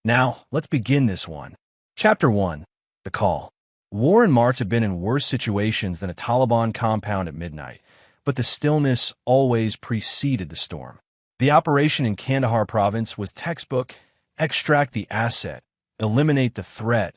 Now, let's begin this one. Chapter 1. The Call. Warren Marks had been in worse situations than a Taliban compound at midnight, but the stillness always preceded the storm. The operation in Kandahar province was textbook: extract the asset, eliminate the threat,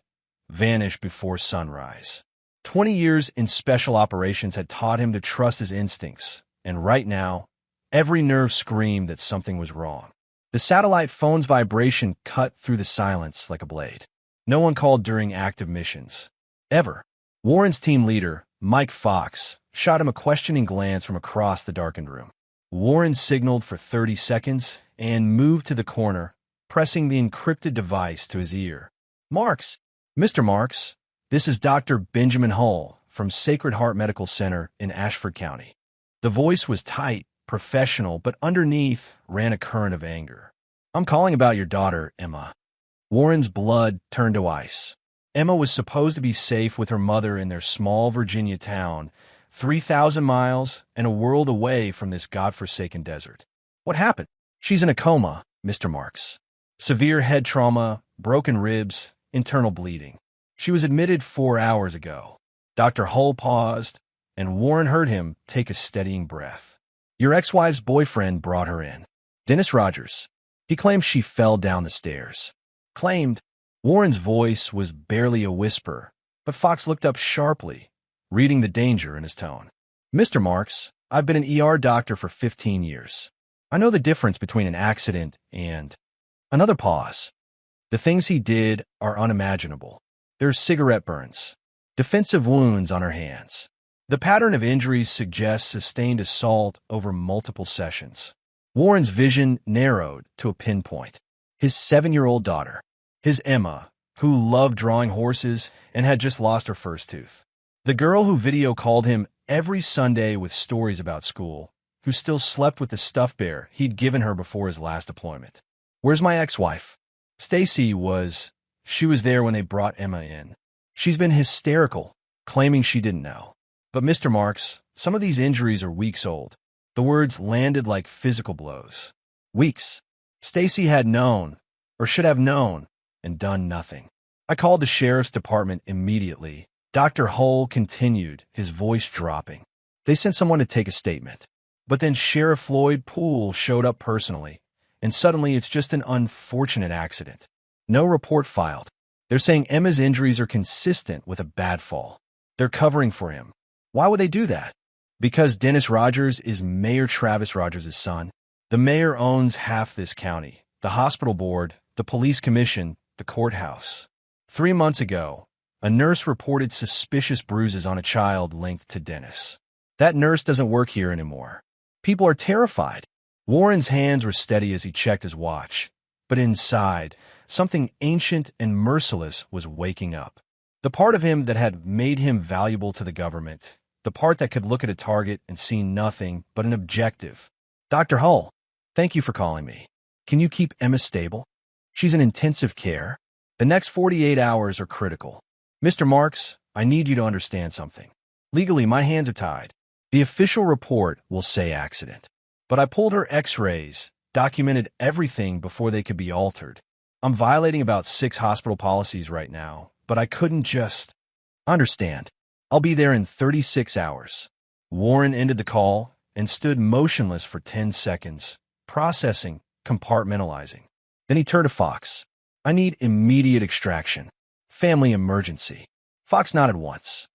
vanish before sunrise. 20 years in special operations had taught him to trust his instincts, and right now, every nerve screamed that something was wrong. The satellite phone's vibration cut through the silence like a blade. No one called during active missions. Ever. Warren's team leader, Mike Fox, shot him a questioning glance from across the darkened room. Warren signaled for 30 seconds and moved to the corner, pressing the encrypted device to his ear. Marks, Mr. Marks, this is Dr. Benjamin Hull from Sacred Heart Medical Center in Ashford County. The voice was tight, professional, but underneath ran a current of anger. I'm calling about your daughter, Emma. Warren's blood turned to ice. Emma was supposed to be safe with her mother in their small Virginia town, 3,000 miles and a world away from this godforsaken desert. What happened? She's in a coma, Mr. Marks. Severe head trauma, broken ribs, internal bleeding. She was admitted 4 hours ago. Dr. Hull paused, and Warren heard him take a steadying breath. Your ex-wife's boyfriend brought her in. Dennis Rogers. He claimed she fell down the stairs. Claimed. Warren's voice was barely a whisper, but Fox looked up sharply, reading the danger in his tone. Mr. Marks, I've been an ER doctor for 15 years. I know the difference between an accident and... Another pause. The things he did are unimaginable. There's cigarette burns, defensive wounds on her hands. The pattern of injuries suggests sustained assault over multiple sessions. Warren's vision narrowed to a pinpoint. His 7-year-old daughter. His Emma, who loved drawing horses and had just lost her first tooth. The girl who video called him every Sunday with stories about school, who still slept with the stuffed bear he'd given her before his last deployment. Where's my ex-wife? Stacy was... She was there when they brought Emma in. She's been hysterical, claiming she didn't know. But Mr. Marks, some of these injuries are weeks old. The words landed like physical blows. Weeks. Stacy had known, or should have known, and done nothing. I called the sheriff's department immediately. Dr. Hull continued, his voice dropping. They sent someone to take a statement. But then Sheriff Floyd Poole showed up personally, and suddenly it's just an unfortunate accident. No report filed. They're saying Emma's injuries are consistent with a bad fall. They're covering for him. Why would they do that? Because Dennis Rogers is Mayor Travis Rogers' son. The mayor owns half this county, the hospital board, the police commission, the courthouse. 3 months ago, a nurse reported suspicious bruises on a child linked to Dennis. That nurse doesn't work here anymore. People are terrified. Warren's hands were steady as he checked his watch, but inside, something ancient and merciless was waking up. The part of him that had made him valuable to the government, the part that could look at a target and see nothing but an objective. Dr. Hull, thank you for calling me. Can you keep Emma stable? She's in intensive care. The next 48 hours are critical. Mr. Marks, I need you to understand something. Legally, my hands are tied. The official report will say accident. But I pulled her x-rays, documented everything before they could be altered. I'm violating about 6 hospital policies right now, but I couldn't just... Understand. I'll be there in 36 hours. Warren ended the call and stood motionless for 10 seconds, processing, compartmentalizing. Then he turned to Fox. I need immediate extraction. Family emergency. Fox nodded once.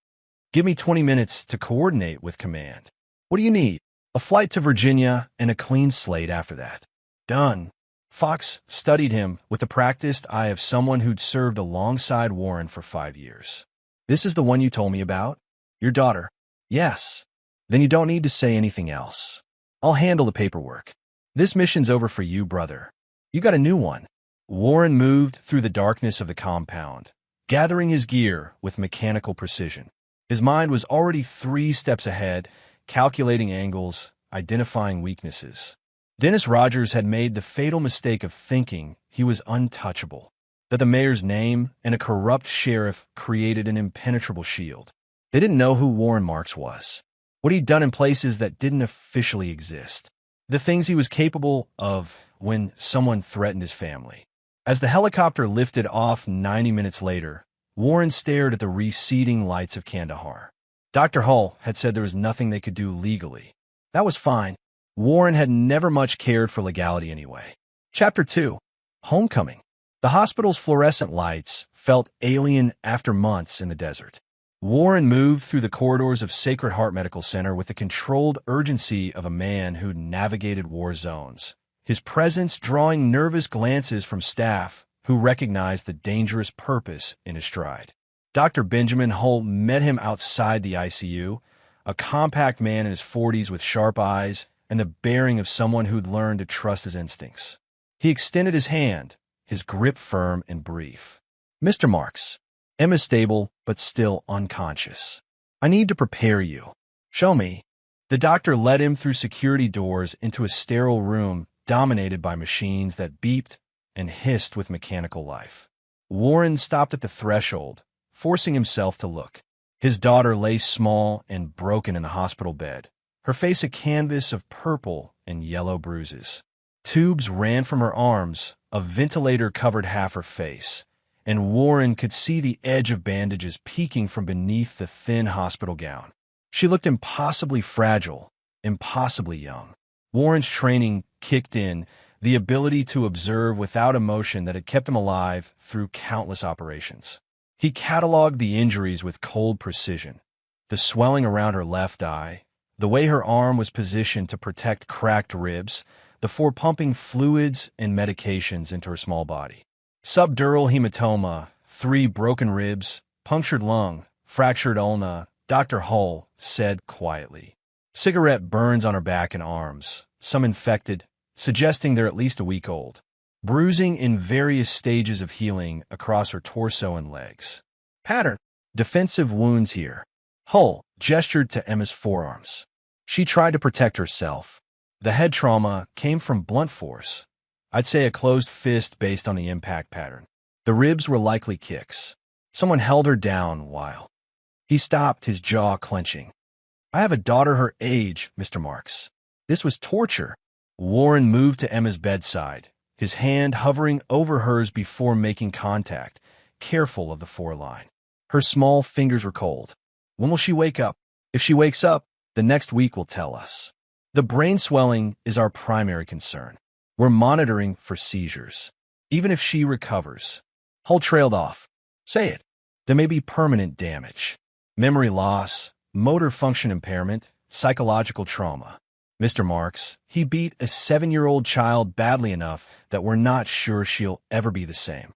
Give me 20 minutes to coordinate with command. What do you need? A flight to Virginia and a clean slate after that. Done. Fox studied him with the practiced eye of someone who'd served alongside Warren for 5 years. This is the one you told me about? Your daughter? Yes. Then you don't need to say anything else. I'll handle the paperwork. This mission's over for you, brother. You got a new one. Warren moved through the darkness of the compound, gathering his gear with mechanical precision. His mind was already 3 steps ahead, calculating angles, identifying weaknesses. Dennis Rogers had made the fatal mistake of thinking he was untouchable, that the mayor's name and a corrupt sheriff created an impenetrable shield. They didn't know who Warren Marks was, what he'd done in places that didn't officially exist, the things he was capable of when someone threatened his family. As the helicopter lifted off 90 minutes later, Warren stared at the receding lights of Kandahar. Dr. Hull had said there was nothing they could do legally. That was fine. Warren had never much cared for legality anyway. Chapter 2. Homecoming. The hospital's fluorescent lights felt alien after months in the desert. Warren moved through the corridors of Sacred Heart Medical Center with the controlled urgency of a man who'd navigated war zones, his presence drawing nervous glances from staff who recognized the dangerous purpose in his stride. Dr. Benjamin Hull met him outside the ICU, a compact man in his 40s with sharp eyes and the bearing of someone who'd learned to trust his instincts. He extended his hand, his grip firm and brief. "Mr. Marks, Emma's stable, but still unconscious. I need to prepare you." "Show me." The doctor led him through security doors into a sterile room dominated by machines that beeped and hissed with mechanical life. Warren stopped at the threshold, forcing himself to look. His daughter lay small and broken in the hospital bed, her face a canvas of purple and yellow bruises. Tubes ran from her arms, a ventilator covered half her face, and Warren could see the edge of bandages peeking from beneath the thin hospital gown. She looked impossibly fragile, impossibly young. Warren's training kicked in, the ability to observe without emotion that had kept him alive through countless operations. He cataloged the injuries with cold precision. The swelling around her left eye, the way her arm was positioned to protect cracked ribs, before pumping fluids and medications into her small body. Subdural hematoma, 3 broken ribs, punctured lung, fractured ulna, Dr. Hull said quietly. Cigarette burns on her back and arms, some infected, suggesting they're at least a week old. Bruising in various stages of healing across her torso and legs. Pattern. Defensive wounds here. Hull gestured to Emma's forearms. She tried to protect herself. The head trauma came from blunt force. I'd say a closed fist based on the impact pattern. The ribs were likely kicks. Someone held her down while. He stopped, his jaw clenching. "I have a daughter her age, Mr. Marks. This was torture." Warren moved to Emma's bedside, his hand hovering over hers before making contact, careful of the foreline. Her small fingers were cold. "When will she wake up?" "If she wakes up, the next week will tell us. The brain swelling is our primary concern. We're monitoring for seizures. Even if she recovers." Hull trailed off. "Say it. There may be permanent damage. Memory loss, motor function impairment, psychological trauma. Mr. Marks, he beat a 7-year-old child badly enough that we're not sure she'll ever be the same."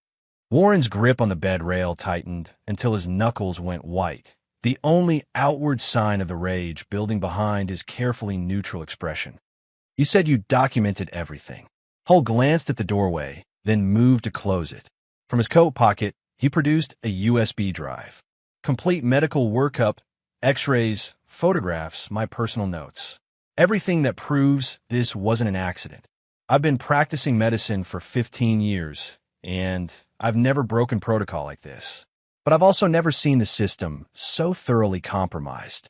Warren's grip on the bed rail tightened until his knuckles went white, the only outward sign of the rage building behind his carefully neutral expression. "You said you documented everything." Hull glanced at the doorway, then moved to close it. From his coat pocket, he produced a USB drive. "Complete medical workup, x-rays, photographs, my personal notes. Everything that proves this wasn't an accident. I've been practicing medicine for 15 years, and I've never broken protocol like this. But I've also never seen the system so thoroughly compromised."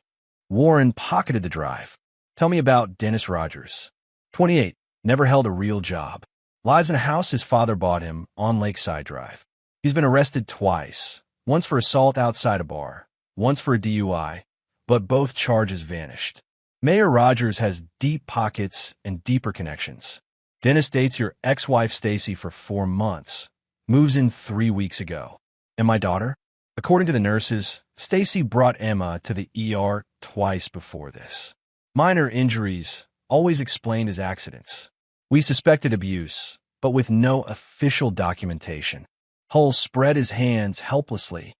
Warren pocketed the drive. "Tell me about Dennis Rogers. 28, never held a real job. Lives in a house his father bought him on Lakeside Drive. He's been arrested twice, once for assault outside a bar, once for a DUI, but both charges vanished. Mayor Rogers has deep pockets and deeper connections. Dennis dates your ex-wife Stacy for 4 months, moves in 3 weeks ago. And my daughter? According to the nurses, Stacy brought Emma to the ER twice before this. Minor injuries, always explained as accidents. We suspected abuse, but with no official documentation." Hull spread his hands helplessly.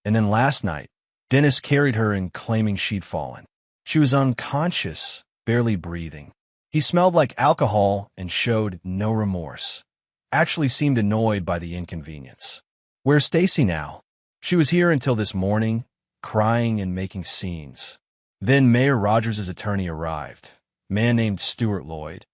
"And then last night, Dennis carried her in claiming she'd fallen. She was unconscious, barely breathing. He smelled like alcohol and showed no remorse. Actually seemed annoyed by the inconvenience. Where's Stacy now? She was here until this morning, crying and making scenes. Then Mayor Rogers' attorney arrived, a man named Stuart Lloyd,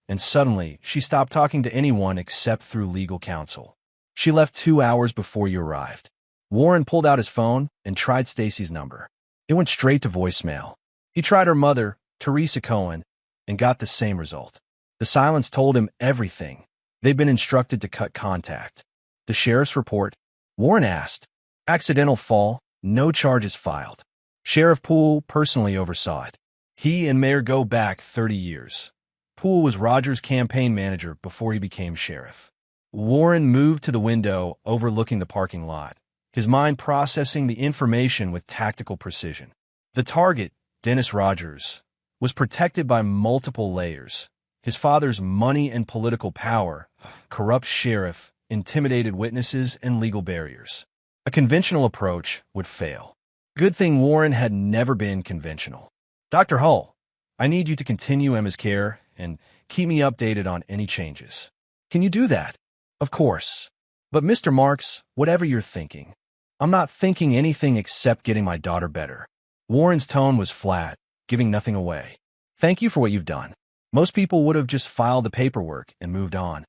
and suddenly she stopped talking to anyone except through legal counsel. She left 2 hours before you arrived." Warren pulled out his phone and tried Stacy's number. It went straight to voicemail. He tried her mother, Teresa Cohen, and got the same result. The silence told him everything. They'd been instructed to cut contact. The sheriff's report, Warren asked. Accidental fall, no charges filed. Sheriff Poole personally oversaw it. He and Mayor go back 30 years. Poole was Rogers' campaign manager before he became sheriff. Warren moved to the window overlooking the parking lot, his mind processing the information with tactical precision. The target, Dennis Rogers, was protected by multiple layers. His father's money and political power, corrupt sheriff, intimidated witnesses, and legal barriers. A conventional approach would fail. Good thing Warren had never been conventional. Dr. Hull, I need you to continue Emma's care and keep me updated on any changes. Can you do that? Of course. But Mr. Marks, whatever you're thinking, I'm not thinking anything except getting my daughter better. Warren's tone was flat, giving nothing away. Thank you for what you've done. Most people would have just filed the paperwork and moved on.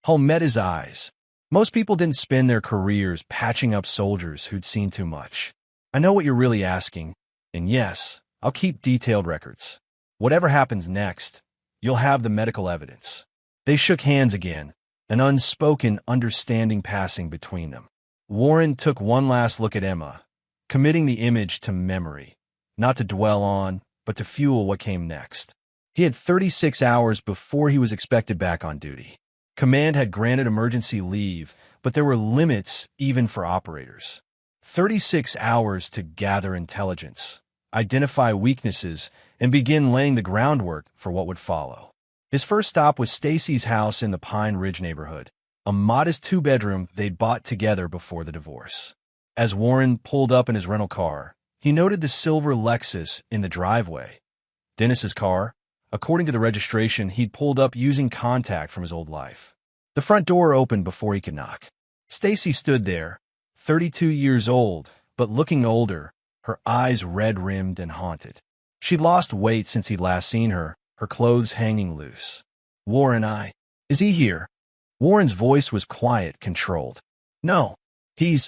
Hull met his eyes. Most people didn't spend their careers patching up soldiers who'd seen too much. I know what you're really asking, and yes, I'll keep detailed records. Whatever happens next, you'll have the medical evidence. They shook hands again, an unspoken understanding passing between them. Warren took one last look at Emma, committing the image to memory, not to dwell on, but to fuel what came next. He had 36 hours before he was expected back on duty. Command had granted emergency leave, but there were limits even for operators. 36 hours to gather intelligence, identify weaknesses, and begin laying the groundwork for what would follow. His first stop was Stacy's house in the Pine Ridge neighborhood, a modest two-bedroom they'd bought together before the divorce. As Warren pulled up in his rental car, he noted the silver Lexus in the driveway. Dennis's car. According to the registration, he'd pulled up using contact from his old life. The front door opened before he could knock. Stacy stood there, 32 years old, but looking older, her eyes red-rimmed and haunted. She'd lost weight since he'd last seen her, her clothes hanging loose. Warren, is he here? Warren's voice was quiet, controlled. No, he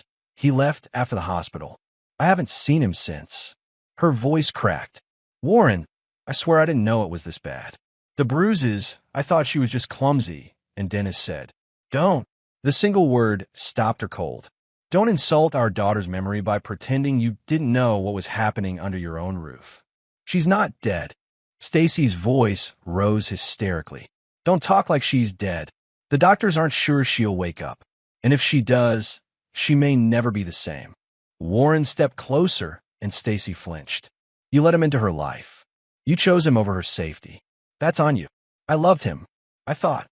left after the hospital. I haven't seen him since. Her voice cracked. Warren, I swear I didn't know it was this bad. The bruises, I thought she was just clumsy, and Dennis said, Don't. The single word stopped her cold. Don't insult our daughter's memory by pretending you didn't know what was happening under your own roof. She's not dead. Stacy's voice rose hysterically. Don't talk like she's dead. The doctors aren't sure she'll wake up. And if she does, she may never be the same. Warren stepped closer, and Stacy flinched. You let him into her life. You chose him over her safety. That's on you. I loved him. I thought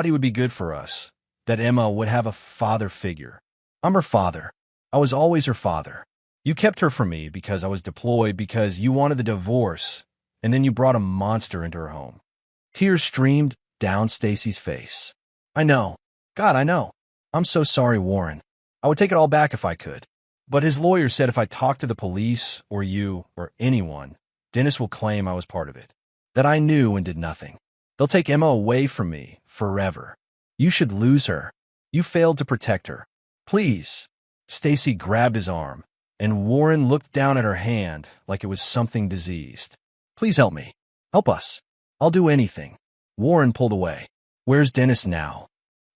he would be good for us, that Emma would have a father figure. I'm her father. I was always her father. You kept her from me because I was deployed, because you wanted the divorce, and then you brought a monster into her home. Tears streamed down Stacy's face. I know. God, I know. I'm so sorry, Warren. I would take it all back if I could. But his lawyer said if I talked to the police, or you, or anyone, Dennis will claim I was part of it, that I knew and did nothing. They'll take Emma away from me forever. You should lose her. You failed to protect her. Please. Stacy grabbed his arm, and Warren looked down at her hand like it was something diseased. Please help me. Help us. I'll do anything. Warren pulled away. Where's Dennis now?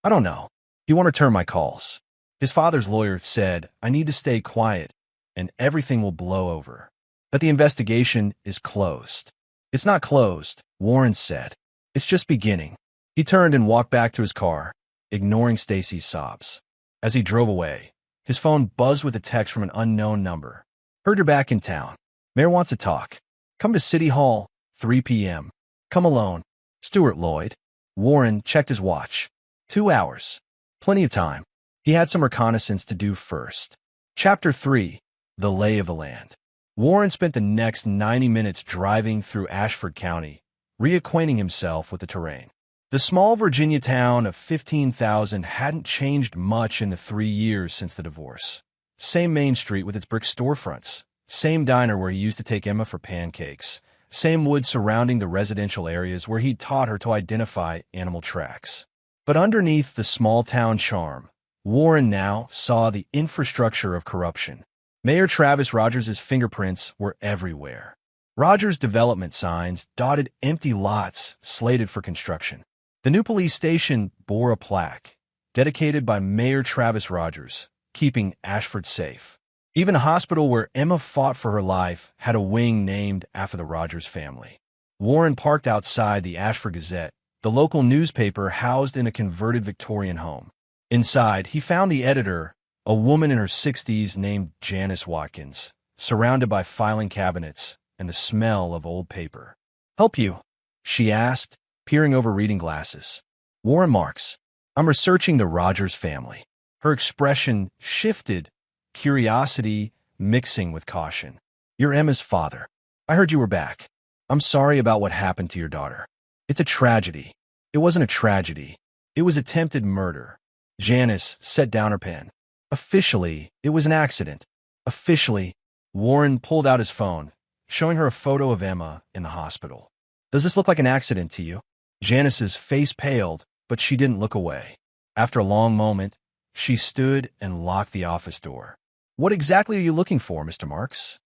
I don't know. He won't return my calls. His father's lawyer said I need to stay quiet, and everything will blow over. That the investigation is closed. It's not closed, Warren said. It's just beginning. He turned and walked back to his car, ignoring Stacy's sobs. As he drove away, his phone buzzed with a text from an unknown number. Heard you're back in town. Mayor wants to talk. Come to City Hall, 3 p.m. Come alone. Stuart Lloyd. Warren checked his watch. 2 hours. Plenty of time. He had some reconnaissance to do first. Chapter 3. The Lay of the Land. Warren spent the next 90 minutes driving through Ashford County, reacquainting himself with the terrain. The small Virginia town of 15,000 hadn't changed much in the 3 years since the divorce. Same main street with its brick storefronts, same diner where he used to take Emma for pancakes, same woods surrounding the residential areas where he'd taught her to identify animal tracks. But underneath the small-town charm, Warren now saw the infrastructure of corruption. Mayor Travis Rogers' fingerprints were everywhere. Rogers' development signs dotted empty lots slated for construction. The new police station bore a plaque, dedicated by Mayor Travis Rogers, keeping Ashford safe. Even a hospital where Emma fought for her life had a wing named after the Rogers family. Warren parked outside the Ashford Gazette, the local newspaper housed in a converted Victorian home. Inside, he found the editor, a woman in her 60s named Janice Watkins, surrounded by filing cabinets and the smell of old paper. "Help you?" she asked, peering over reading glasses. "Warren Marks. I'm researching the Rogers family." Her expression shifted, curiosity mixing with caution. "You're Emma's father. I heard you were back. I'm sorry about what happened to your daughter. It's a tragedy." "It wasn't a tragedy. It was attempted murder." Janice set down her pen. "Officially, it was an accident. Officially." Warren pulled out his phone, showing her a photo of Emma in the hospital. "Does this look like an accident to you?" Janice's face paled, but she didn't look away. After a long moment, she stood and locked the office door. "What exactly are you looking for, Mr. Marks?"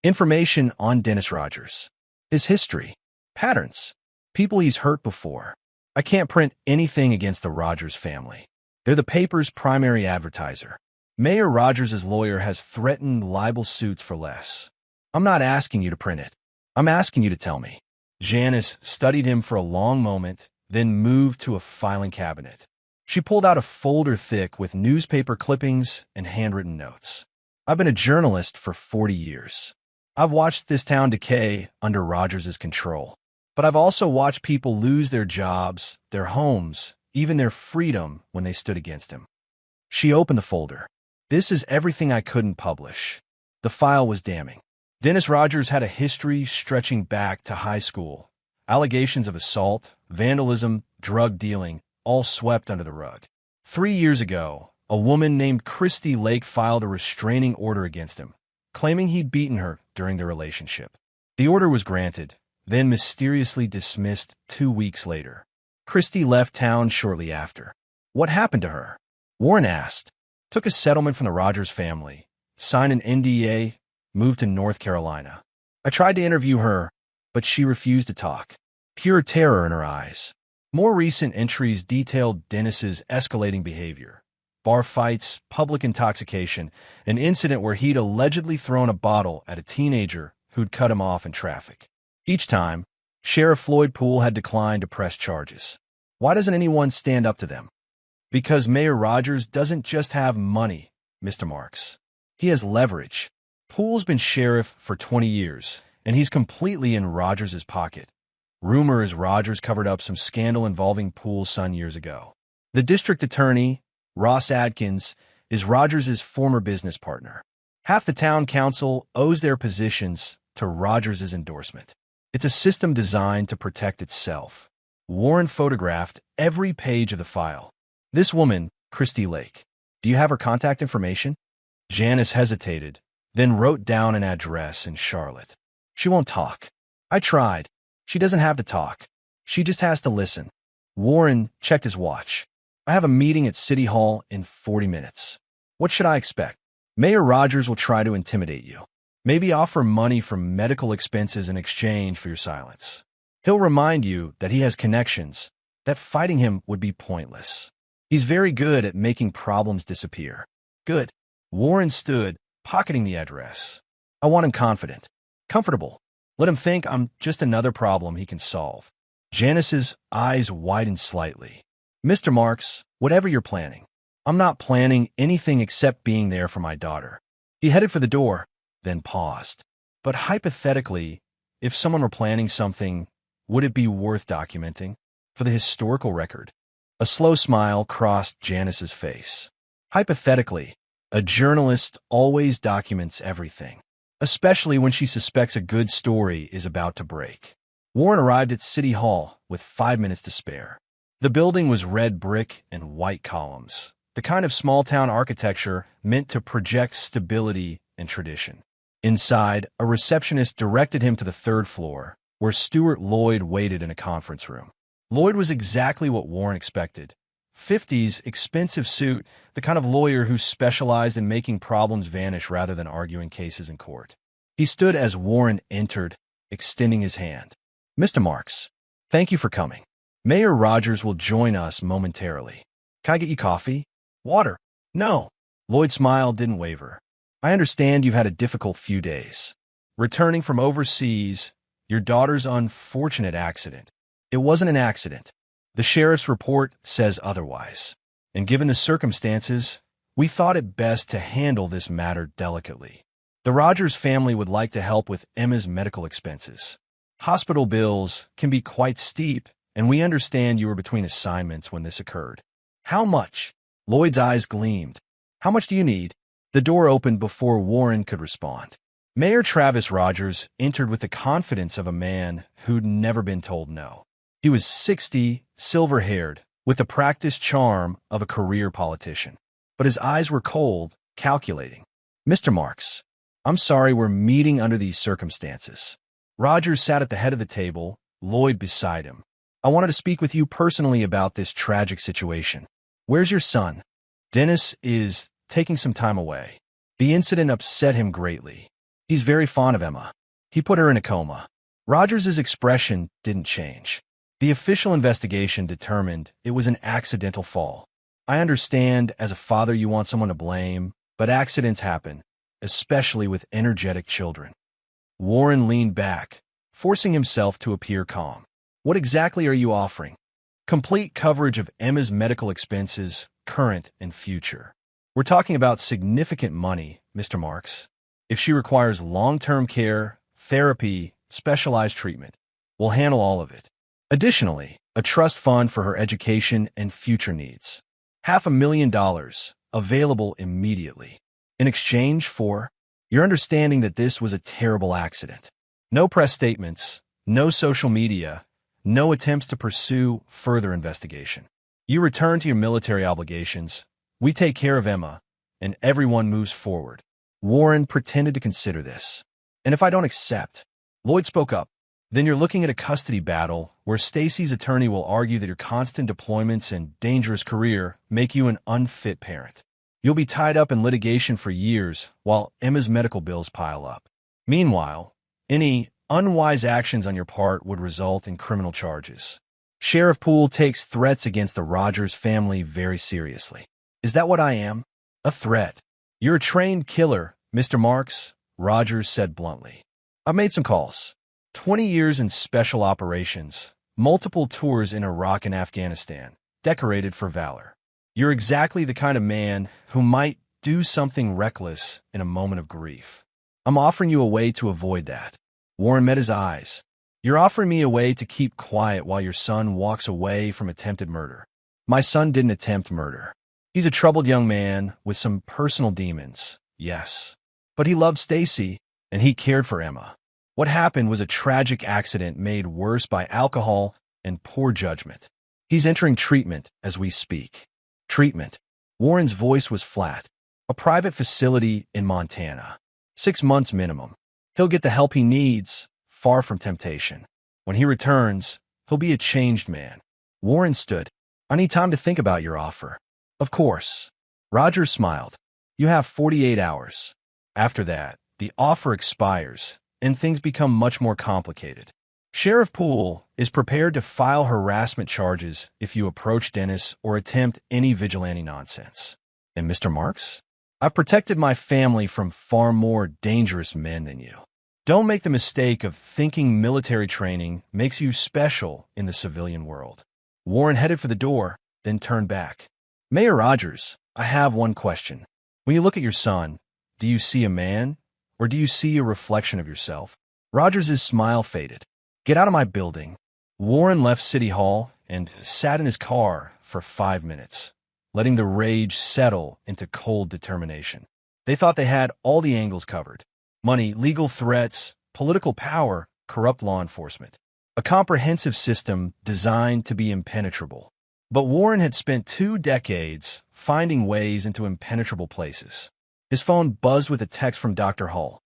"Information on Dennis Rogers. His history. Patterns. People he's hurt before. I can't print anything against the Rogers family. They're the paper's primary advertiser. Mayor Rogers' lawyer has threatened libel suits for less. I'm not asking you to print it. I'm asking you to tell me." Janice studied him for a long moment, then moved to a filing cabinet. She pulled out a folder thick with newspaper clippings and handwritten notes. "I've been a journalist for 40 years. I've watched this town decay under Rogers' control. But I've also watched people lose their jobs, their homes, even their freedom when they stood against him." She opened the folder. "This is everything I couldn't publish." The file was damning. Dennis Rogers had a history stretching back to high school. Allegations of assault, vandalism, drug dealing, all swept under the rug. 3 years ago, a woman named Christy Lake filed a restraining order against him, claiming he'd beaten her during their relationship. The order was granted, then mysteriously dismissed 2 weeks later. Christy left town shortly after. "What happened to her?" Warren asked. "Took a settlement from the Rogers family, signed an NDA, moved to North Carolina. I tried to interview her, but she refused to talk. Pure terror in her eyes." More recent entries detailed Dennis's escalating behavior. Bar fights, public intoxication, an incident where he'd allegedly thrown a bottle at a teenager who'd cut him off in traffic. Each time, Sheriff Floyd Poole had declined to press charges. Why doesn't anyone stand up to them? Because Mayor Rogers doesn't just have money, Mr. Marks. He has leverage. Poole's been sheriff for 20 years, and he's completely in Rogers' pocket. Rumor is Rogers covered up some scandal involving Poole's son years ago. The district attorney, Ross Adkins, is Rogers' former business partner. Half the town council owes their positions to Rogers' endorsement. It's a system designed to protect itself. Warren photographed every page of the file. "This woman, Christy Lake. Do you have her contact information?" Janice hesitated, then wrote down an address in Charlotte. "She won't talk. I tried. She doesn't have to talk. She just has to listen." Warren checked his watch. "I have a meeting at City Hall in 40 minutes. What should I expect?" "Mayor Rogers will try to intimidate you. Maybe offer money for medical expenses in exchange for your silence. He'll remind you that he has connections, that fighting him would be pointless. He's very good at making problems disappear." "Good." Warren stood, pocketing the address. "I want him confident, comfortable. Let him think I'm just another problem he can solve." Janice's eyes widened slightly. "Mr. Marks, whatever you're planning." "I'm not planning anything except being there for my daughter." He headed for the door, then paused. "But hypothetically, if someone were planning something, would it be worth documenting? For the historical record?" A slow smile crossed Janice's face. "Hypothetically, a journalist always documents everything, especially when she suspects a good story is about to break." Warren arrived at City Hall with 5 minutes to spare. The building was red brick and white columns, the kind of small-town architecture meant to project stability and tradition. Inside, a receptionist directed him to the 3rd floor, where Stuart Lloyd waited in a conference room. Lloyd was exactly what Warren expected. 50s, expensive suit, the kind of lawyer who specialized in making problems vanish rather than arguing cases in court. He stood as Warren entered, extending his hand. "Mr. Marks, thank you for coming." Mayor Rogers will join us momentarily. Can I get you coffee? Water? No. Lloyd's smile didn't waver. I understand you've had a difficult few days. Returning from overseas, your daughter's unfortunate accident. It wasn't an accident. The sheriff's report says otherwise. And given the circumstances, we thought it best to handle this matter delicately. The Rogers family would like to help with Emma's medical expenses. Hospital bills can be quite steep, and we understand you were between assignments when this occurred. How much? Lloyd's eyes gleamed. How much do you need? The door opened before Warren could respond. Mayor Travis Rogers entered with the confidence of a man who'd never been told no. He was 60, silver-haired, with the practiced charm of a career politician. But his eyes were cold, calculating. Mr. Marks, I'm sorry we're meeting under these circumstances. Rogers sat at the head of the table, Lloyd beside him. I wanted to speak with you personally about this tragic situation. Where's your son? Dennis is taking some time away. The incident upset him greatly. He's very fond of Emma. He put her in a coma. Rogers's expression didn't change. The official investigation determined it was an accidental fall. I understand as a father you want someone to blame, but accidents happen, especially with energetic children. Warren leaned back, forcing himself to appear calm. What exactly are you offering? Complete coverage of Emma's medical expenses, current and future. We're talking about significant money, Mr. Marks. If she requires long-term care, therapy, specialized treatment, we'll handle all of it. Additionally, a trust fund for her education and future needs. $500,000 available immediately. In exchange for your understanding that this was a terrible accident. No press statements, no social media, no attempts to pursue further investigation. You return to your military obligations, we take care of Emma, and everyone moves forward. Warren pretended to consider this. And if I don't accept? Lloyd spoke up. Then you're looking at a custody battle where Stacy's attorney will argue that your constant deployments and dangerous career make you an unfit parent. You'll be tied up in litigation for years while Emma's medical bills pile up. Meanwhile, any unwise actions on your part would result in criminal charges. Sheriff Poole takes threats against the Rogers family very seriously. Is that what I am? A threat. You're a trained killer, Mr. Marks, Rogers said bluntly. I've made some calls. 20 years in special operations, multiple tours in Iraq and Afghanistan, decorated for valor. You're exactly the kind of man who might do something reckless in a moment of grief. I'm offering you a way to avoid that. Warren met his eyes. You're offering me a way to keep quiet while your son walks away from attempted murder. My son didn't attempt murder. He's a troubled young man with some personal demons, yes. But he loved Stacy, and he cared for Emma. What happened was a tragic accident made worse by alcohol and poor judgment. He's entering treatment as we speak. Treatment. Warren's voice was flat. A private facility in Montana. 6 months minimum. He'll get the help he needs, far from temptation. When he returns, he'll be a changed man. Warren stood. I need time to think about your offer. Of course. Rogers smiled. You have 48 hours. After that, the offer expires, and things become much more complicated. Sheriff Poole is prepared to file harassment charges if you approach Dennis or attempt any vigilante nonsense. And Mr. Marks? I've protected my family from far more dangerous men than you. Don't make the mistake of thinking military training makes you special in the civilian world. Warren headed for the door, then turned back. Mayor Rogers, I have one question. When you look at your son, do you see a man, or do you see a reflection of yourself? Rogers' smile faded. Get out of my building. Warren left City Hall and sat in his car for 5 minutes, letting the rage settle into cold determination. They thought they had all the angles covered. Money, legal threats, political power, corrupt law enforcement. A comprehensive system designed to be impenetrable. But Warren had spent 2 decades finding ways into impenetrable places. His phone buzzed with a text from Dr. Hull.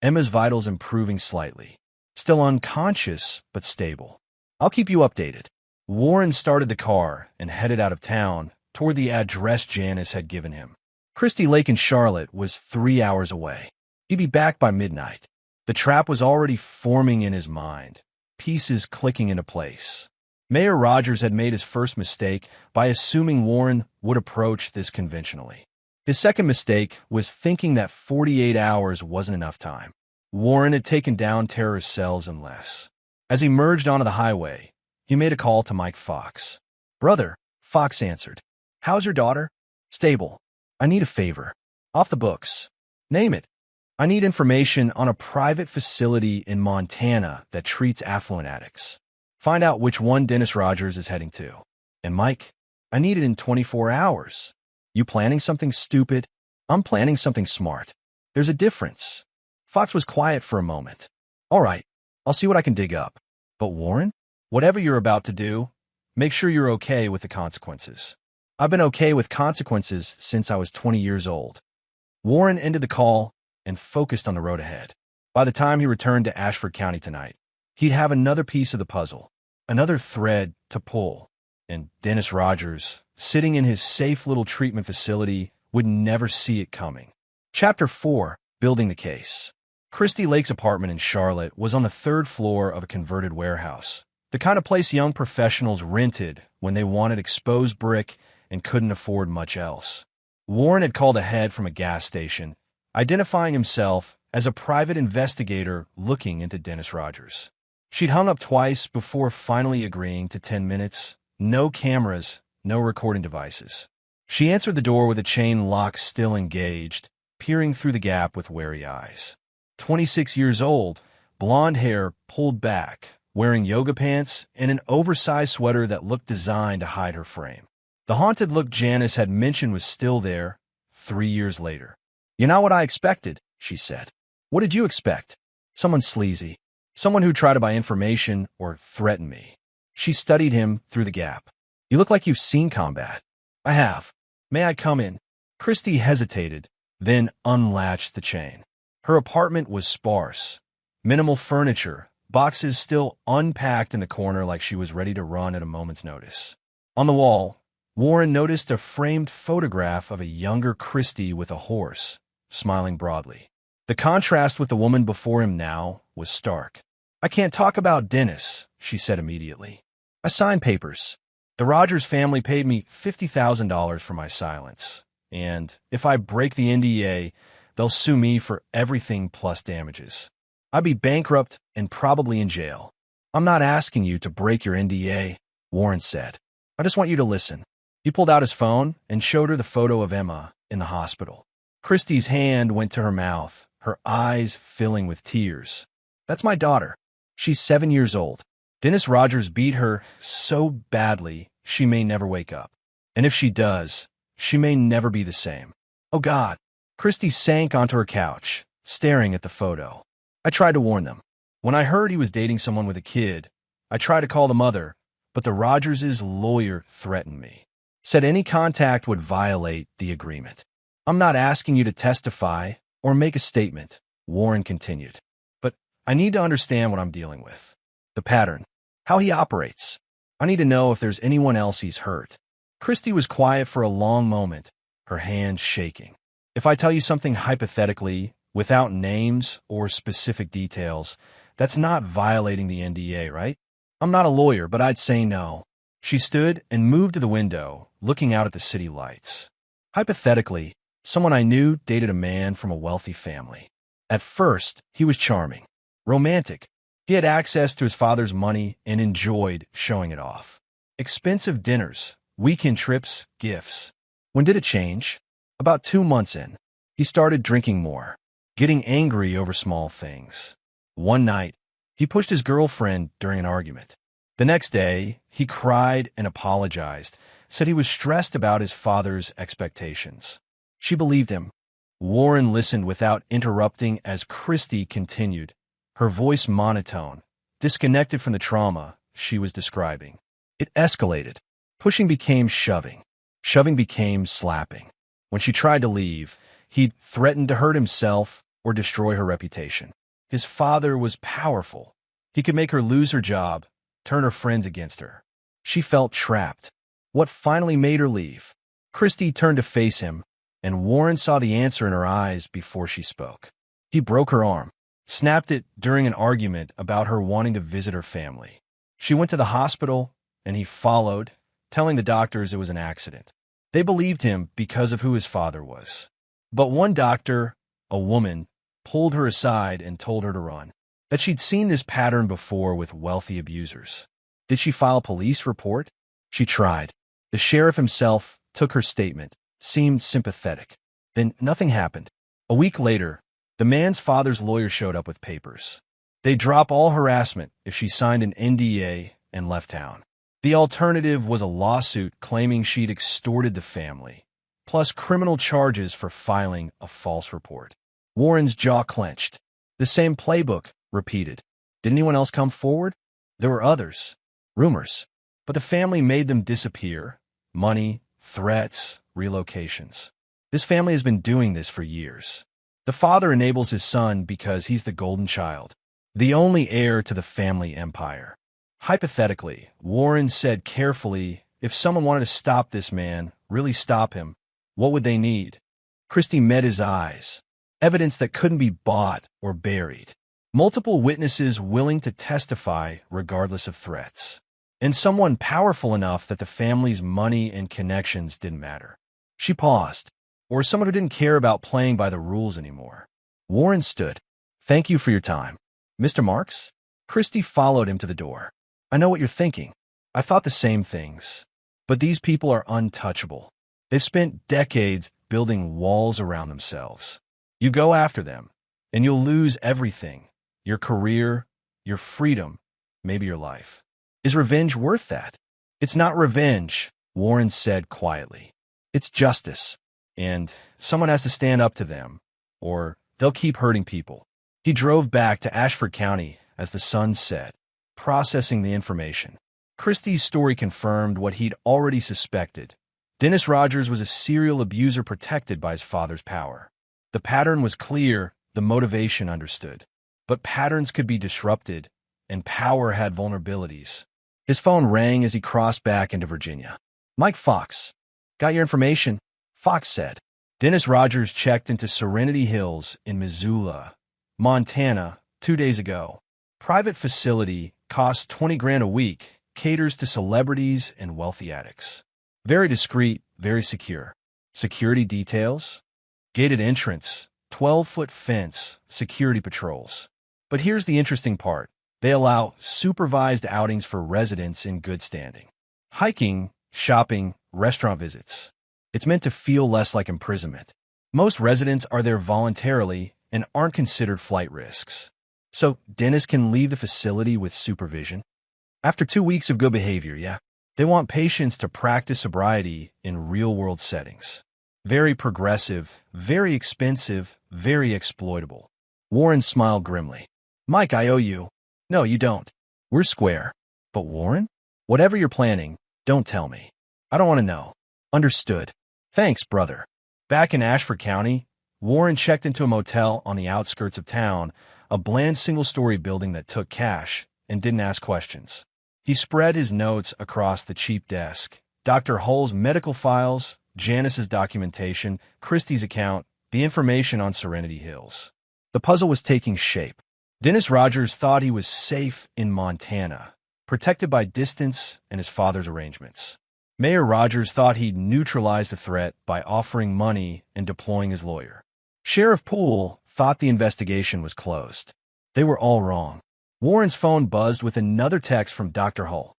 Emma's vitals improving slightly. Still unconscious, but stable. I'll keep you updated. Warren started the car and headed out of town toward the address Janice had given him. Christie Lake in Charlotte was 3 hours away. He'd be back by midnight. The trap was already forming in his mind, pieces clicking into place. Mayor Rogers had made his first mistake by assuming Warren would approach this conventionally. His second mistake was thinking that 48 hours wasn't enough time. Warren had taken down terrorist cells in less. As he merged onto the highway, he made a call to Mike Fox. "Brother," Fox answered. "How's your daughter?" "Stable. I need a favor." "Off the books." "Name it." "I need information on a private facility in Montana that treats affluent addicts. Find out which one Dennis Rogers is heading to." "And Mike, I need it in 24 hours. You planning something stupid?" "I'm planning something smart." "There's a difference." Fox was quiet for a moment. "All right, I'll see what I can dig up. But Warren, whatever you're about to do, make sure you're okay with the consequences." "I've been okay with consequences since I was 20 years old." Warren ended the call and focused on the road ahead. By the time he returned to Ashford County tonight, he'd have another piece of the puzzle, another thread to pull. And Dennis Rogers, sitting in his safe little treatment facility, would never see it coming. Chapter 4, Building the Case. Christy Lake's apartment in Charlotte was on the third floor of a converted warehouse, the kind of place young professionals rented when they wanted exposed brick and couldn't afford much else. Warren had called ahead from a gas station, identifying himself as a private investigator looking into Dennis Rogers. She'd hung up twice before finally agreeing to 10 minutes, no cameras, no recording devices. She answered the door with a chain lock still engaged, peering through the gap with wary eyes. 26 years old, blonde hair pulled back, wearing yoga pants and an oversized sweater that looked designed to hide her frame. The haunted look Janice had mentioned was still there 3 years later. "You're not what I expected," she said. "What did you expect?" "Someone sleazy. Someone who tried to buy information or threaten me." She studied him through the gap. "You look like you've seen combat." "I have. May I come in?" Christy hesitated, then unlatched the chain. Her apartment was sparse. Minimal furniture, boxes still unpacked in the corner like she was ready to run at a moment's notice. On the wall, Warren noticed a framed photograph of a younger Christy with a horse, smiling broadly. The contrast with the woman before him now was stark. "I can't talk about Dennis," she said immediately. "I signed papers. The Rogers family paid me $50,000 for my silence. And if I break the NDA, they'll sue me for everything plus damages. I'd be bankrupt and probably in jail." "I'm not asking you to break your NDA," Warren said. "I just want you to listen." He pulled out his phone and showed her the photo of Emma in the hospital. Christy's hand went to her mouth, her eyes filling with tears. "That's my daughter. She's 7 years old. Dennis Rogers beat her so badly she may never wake up. And if she does, she may never be the same." "Oh, God." Christy sank onto her couch, staring at the photo. "I tried to warn them. When I heard he was dating someone with a kid, I tried to call the mother, but the Rogers' lawyer threatened me. Said any contact would violate the agreement." "I'm not asking you to testify or make a statement," Warren continued. "But I need to understand what I'm dealing with. The pattern. How he operates. I need to know if there's anyone else he's hurt." Christy was quiet for a long moment, her hands shaking. "If I tell you something hypothetically, without names or specific details, that's not violating the NDA, right?" "I'm not a lawyer, but I'd say no." She stood and moved to the window, looking out at the city lights. "Hypothetically, someone I knew dated a man from a wealthy family. At first, he was charming, romantic. He had access to his father's money and enjoyed showing it off. Expensive dinners, weekend trips, gifts. When did it change? About 2 months in. He started drinking more, getting angry over small things. One night, he pushed his girlfriend during an argument. The next day, he cried and apologized, said he was stressed about his father's expectations. She believed him. Warren listened without interrupting as Christy continued, her voice monotone, disconnected from the trauma she was describing. It escalated. Pushing became shoving. Shoving became slapping. When she tried to leave, he'd threatened to hurt himself or destroy her reputation. His father was powerful. He could make her lose her job, turn her friends against her. She felt trapped. What finally made her leave? Christy turned to face him, and Warren saw the answer in her eyes before she spoke. He broke her arm, snapped it during an argument about her wanting to visit her family. She went to the hospital, and he followed, telling the doctors it was an accident. They believed him because of who his father was. But one doctor, a woman, pulled her aside and told her to run, that she'd seen this pattern before with wealthy abusers. Did she file a police report? She tried. The sheriff himself took her statement, seemed sympathetic. Then nothing happened. A week later, the man's father's lawyer showed up with papers. They'd drop all harassment if she signed an NDA and left town. The alternative was a lawsuit claiming she'd extorted the family, plus criminal charges for filing a false report. Warren's jaw clenched. The same playbook repeated. Did anyone else come forward? There were others. Rumors. But the family made them disappear. Money, threats, relocations. This family has been doing this for years. The father enables his son because he's the golden child, the only heir to the family empire. Hypothetically, Warren said carefully, if someone wanted to stop this man, really stop him, what would they need? Christie met his eyes. Evidence that couldn't be bought or buried. Multiple witnesses willing to testify regardless of threats. And someone powerful enough that the family's money and connections didn't matter. She paused. Or someone who didn't care about playing by the rules anymore. Warren stood. Thank you for your time. Mr. Marks? Christie followed him to the door. I know what you're thinking. I thought the same things. But these people are untouchable. They've spent decades building walls around themselves. You go after them, and you'll lose everything. Your career, your freedom, maybe your life. Is revenge worth that? It's not revenge, Warren said quietly. It's justice. And someone has to stand up to them, or they'll keep hurting people. He drove back to Ashford County, as the sun set, processing the information. Christie's story confirmed what he'd already suspected. Dennis Rogers was a serial abuser protected by his father's power. The pattern was clear, the motivation understood. But patterns could be disrupted, and power had vulnerabilities. His phone rang as he crossed back into Virginia. Mike Fox. Got your information? Fox said. Dennis Rogers checked into Serenity Hills in Missoula, Montana, 2 days ago. Private facility, costs $20,000 a week, caters to celebrities and wealthy addicts. Very discreet, very secure. Security details? Gated entrance, 12-foot fence, security patrols. But here's the interesting part. They allow supervised outings for residents in good standing. Hiking, shopping, restaurant visits. It's meant to feel less like imprisonment. Most residents are there voluntarily and aren't considered flight risks. So Dennis can leave the facility with supervision. After 2 weeks of good behavior, yeah. They want patients to practice sobriety in real-world settings. Very progressive, very expensive, very exploitable. Warren smiled grimly. Mike, I owe you. No, you don't. We're square. But Warren? Whatever you're planning, don't tell me. I don't want to know. Understood. Thanks, brother. Back in Ashford County, Warren checked into a motel on the outskirts of town, a bland single-story building that took cash and didn't ask questions. He spread his notes across the cheap desk. Dr. Hull's medical files, Janice's documentation, Christie's account, the information on Serenity Hills. The puzzle was taking shape. Dennis Rogers thought he was safe in Montana, protected by distance and his father's arrangements. Mayor Rogers thought he'd neutralize the threat by offering money and deploying his lawyer. Sheriff Poole thought the investigation was closed. They were all wrong. Warren's phone buzzed with another text from Dr. Hull.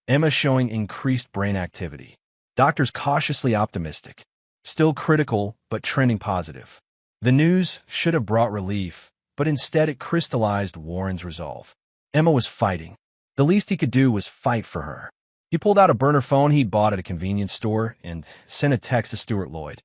Emma showing increased brain activity. Doctors cautiously optimistic. Still critical, but trending positive. The news should have brought relief, but instead it crystallized Warren's resolve. Emma was fighting. The least he could do was fight for her. He pulled out a burner phone he'd bought at a convenience store and sent a text to Stuart Lloyd.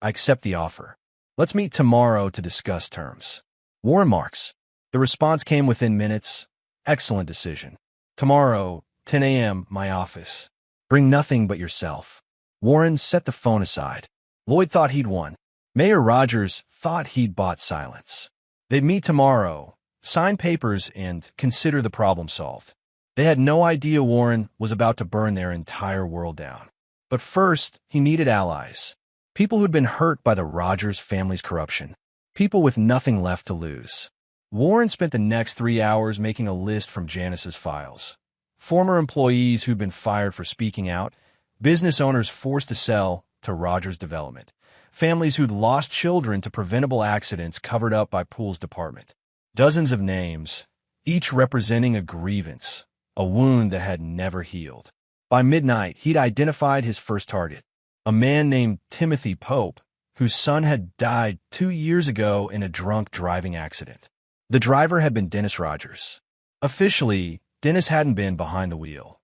I accept the offer. Let's meet tomorrow to discuss terms. Warren Marks. The response came within minutes. Excellent decision. Tomorrow, 10 a.m., my office. Bring nothing but yourself. Warren set the phone aside. Lloyd thought he'd won. Mayor Rogers thought he'd bought silence. They'd meet tomorrow, sign papers, and consider the problem solved. They had no idea Warren was about to burn their entire world down. But first, he needed allies. People who'd been hurt by the Rogers family's corruption. People with nothing left to lose. Warren spent the next 3 hours making a list from Janice's files. former employees who'd been fired for speaking out, business owners forced to sell to Rogers Development, families who'd lost children to preventable accidents covered up by Poole's department. Dozens of names, each representing a grievance, a wound that had never healed. By midnight, he'd identified his first target, a man named Timothy Pope, whose son had died 2 years ago in a drunk driving accident. The driver had been Dennis Rogers. Officially, Dennis hadn't been behind the wheel.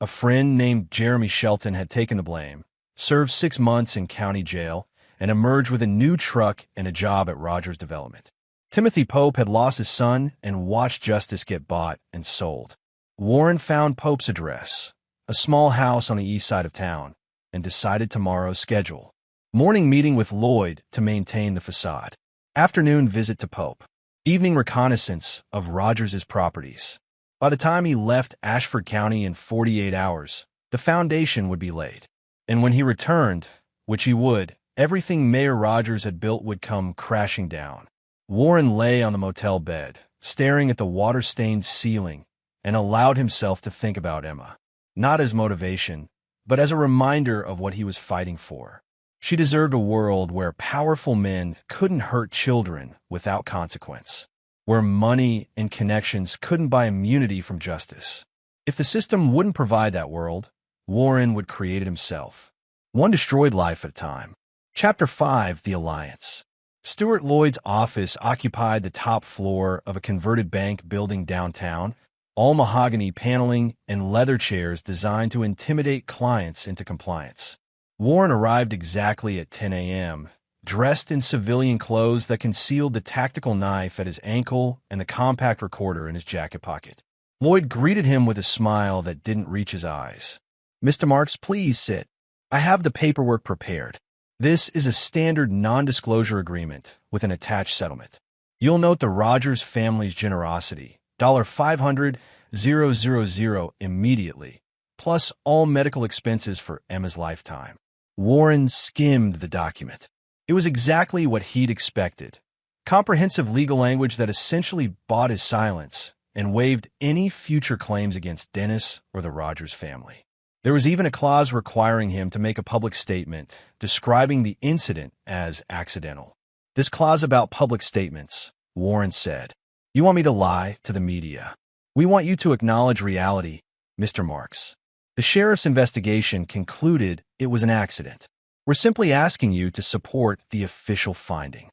A friend named Jeremy Shelton had taken the blame, served 6 months in county jail, and emerged with a new truck and a job at Rogers Development. Timothy Pope had lost his son and watched justice get bought and sold. Warren found Pope's address, a small house on the east side of town, and decided tomorrow's schedule. Morning meeting with Lloyd to maintain the facade. Afternoon visit to Pope. Evening reconnaissance of Rogers' properties. By the time he left Ashford County in 48 hours, the foundation would be laid. And when he returned, which he would, everything Mayor Rogers had built would come crashing down. Warren lay on the motel bed, staring at the water-stained ceiling, and allowed himself to think about Emma. Not as motivation, but as a reminder of what he was fighting for. She deserved a world where powerful men couldn't hurt children without consequence, where money and connections couldn't buy immunity from justice. If the system wouldn't provide that world, Warren would create it himself. One destroyed life at a time. Chapter 5, The Alliance. Stuart Lloyd's office occupied the top floor of a converted bank building downtown, all mahogany paneling and leather chairs designed to intimidate clients into compliance. Warren arrived exactly at 10 a.m., dressed in civilian clothes that concealed the tactical knife at his ankle and the compact recorder in his jacket pocket. Lloyd greeted him with a smile that didn't reach his eyes. "Mr. Marks, please sit. I have the paperwork prepared. This is a standard non-disclosure agreement with an attached settlement. You'll note the Rogers family's generosity, $500,000 immediately, plus all medical expenses for Emma's lifetime." Warren skimmed the document. It was exactly what he'd expected. Comprehensive legal language that essentially bought his silence and waived any future claims against Dennis or the Rogers family. There was even a clause requiring him to make a public statement describing the incident as accidental. "This clause about public statements," Warren said. "You want me to lie to the media. We want you to acknowledge reality, Mr. Marks. The sheriff's investigation concluded it was an accident. We're simply asking you to support the official finding."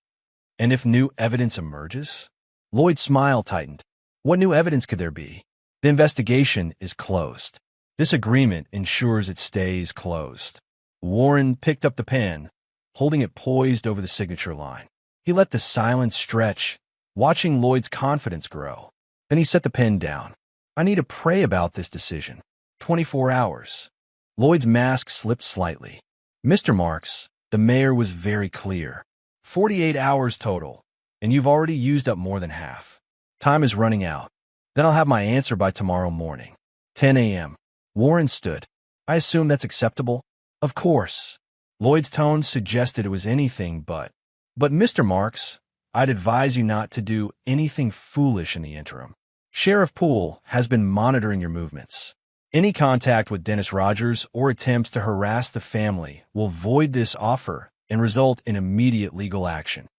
"And if new evidence emerges?" Lloyd's smile tightened. "What new evidence could there be? The investigation is closed. This agreement ensures it stays closed." Warren picked up the pen, holding it poised over the signature line. He let the silence stretch, watching Lloyd's confidence grow. Then he set the pen down. "I need to pray about this decision. 24 hours. Lloyd's mask slipped slightly. "Mr. Marks, the mayor was very clear. 48 hours total, and you've already used up more than half. Time is running out. Then I'll have my answer by tomorrow morning. 10 a.m. Warren stood. "I assume that's acceptable?" "Of course." Lloyd's tone suggested it was anything but. "But Mr. Marks, I'd advise you not to do anything foolish in the interim. Sheriff Poole has been monitoring your movements. Any contact with Dennis Rogers or attempts to harass the family will void this offer and result in immediate legal action."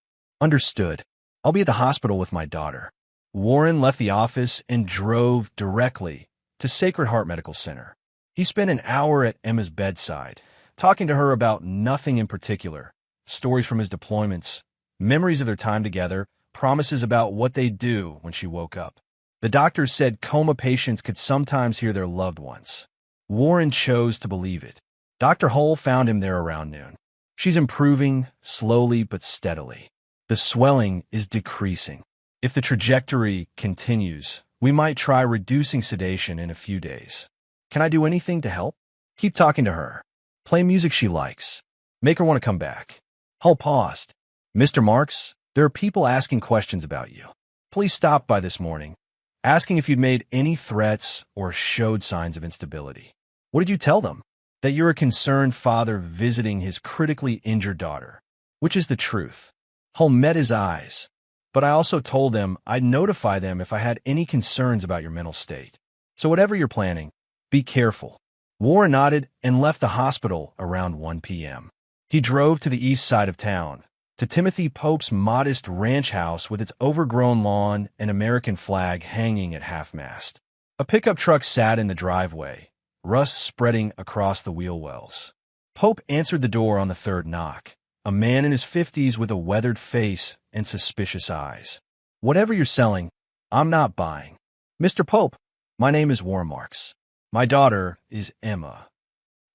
"Understood. I'll be at the hospital with my daughter." Warren left the office and drove directly to Sacred Heart Medical Center. He spent an hour at Emma's bedside, talking to her about nothing in particular, stories from his deployments, memories of their time together, promises about what they'd do when she woke up. The doctors said coma patients could sometimes hear their loved ones. Warren chose to believe it. Dr. Hull found him there around noon. "She's improving, slowly but steadily. The swelling is decreasing. If the trajectory continues, we might try reducing sedation in a few days. Can I do anything to help?" "Keep talking to her. Play music she likes. Make her want to come back." Hull paused. "Mr. Marks, there are people asking questions about you. Police stopped by this morning, asking if you'd made any threats or showed signs of instability. What did you tell them?" "That you're a concerned father visiting his critically injured daughter." "Which is the truth?" Hull met his eyes. "But I also told them I'd notify them if I had any concerns about your mental state." So whatever you're planning, be careful. Warren nodded and left the hospital around 1 p.m. He drove to the east side of town, to Timothy Pope's modest ranch house with its overgrown lawn and American flag hanging at half-mast. A pickup truck sat in the driveway, rust spreading across the wheel wells. Pope answered the door on the third knock, a man in his 50s with a weathered face and suspicious eyes. "Whatever you're selling, I'm not buying." "Mr. Pope, my name is Warren Marks. My daughter is Emma."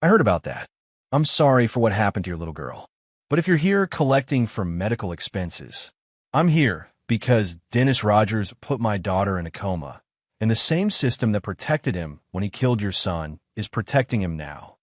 "I heard about that. I'm sorry for what happened to your little girl. But if you're here collecting for medical expenses, I'm here because Dennis Rogers put my daughter in a coma, and the same system that protected him when he killed your son is protecting him now."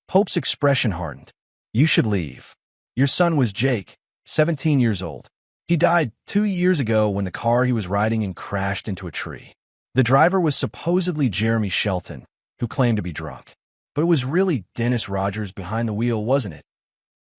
Pope's expression hardened. "You should leave. Your son was Jake, 17 years old. He died 2 years ago when the car he was riding in crashed into a tree. The driver was supposedly Jeremy Shelton, who claimed to be drunk. But it was really Dennis Rogers behind the wheel, wasn't it?"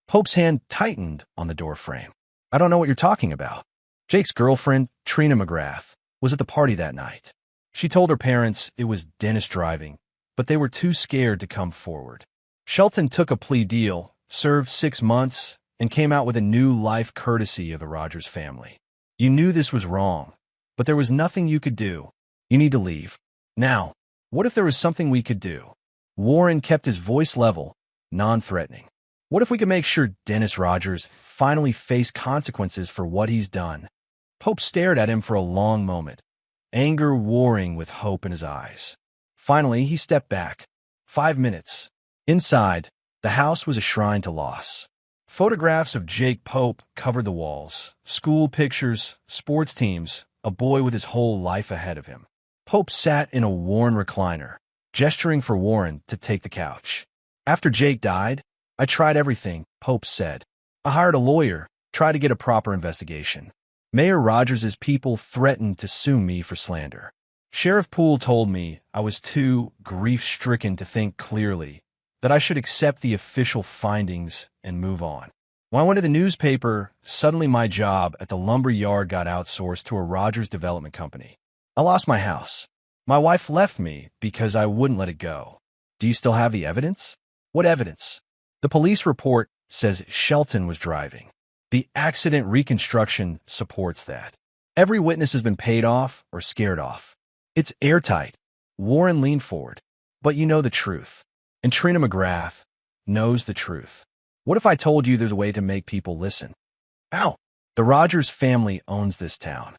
Pope's hand tightened on the door frame. "I don't know what you're talking about." Jake's girlfriend, Trina McGrath, was at the party that night. She told her parents it was Dennis driving, but they were too scared to come forward. Shelton took a plea deal, served 6 months, and came out with a new life courtesy of the Rogers family. You knew this was wrong, but there was nothing you could do. You need to leave. Now, what if there was something we could do? Warren kept his voice level, non-threatening. What if we could make sure Dennis Rogers finally faced consequences for what he's done? Pope stared at him for a long moment, anger warring with hope in his eyes. Finally, he stepped back. 5 minutes. Inside, the house was a shrine to loss. Photographs of Jake Pope covered the walls. School pictures, sports teams, a boy with his whole life ahead of him. Pope sat in a worn recliner, gesturing for Warren to take the couch. "After Jake died, I tried everything," Pope said. "I hired a lawyer, tried to get a proper investigation. Mayor Rogers' people threatened to sue me for slander. Sheriff Poole told me I was too grief-stricken to think clearly, that I should accept the official findings and move on. When I went to the newspaper, suddenly my job at the lumber yard got outsourced to a Rogers development company. I lost my house. My wife left me because I wouldn't let it go. Do you still have the evidence?" "What evidence?" "The police report says Shelton was driving. The accident reconstruction supports that. Every witness has been paid off or scared off. It's airtight." Warren leaned forward. "But you know the truth. And Trina McGrath knows the truth. What if I told you there's a way to make people listen?" "Ow!" "The Rogers family owns this town.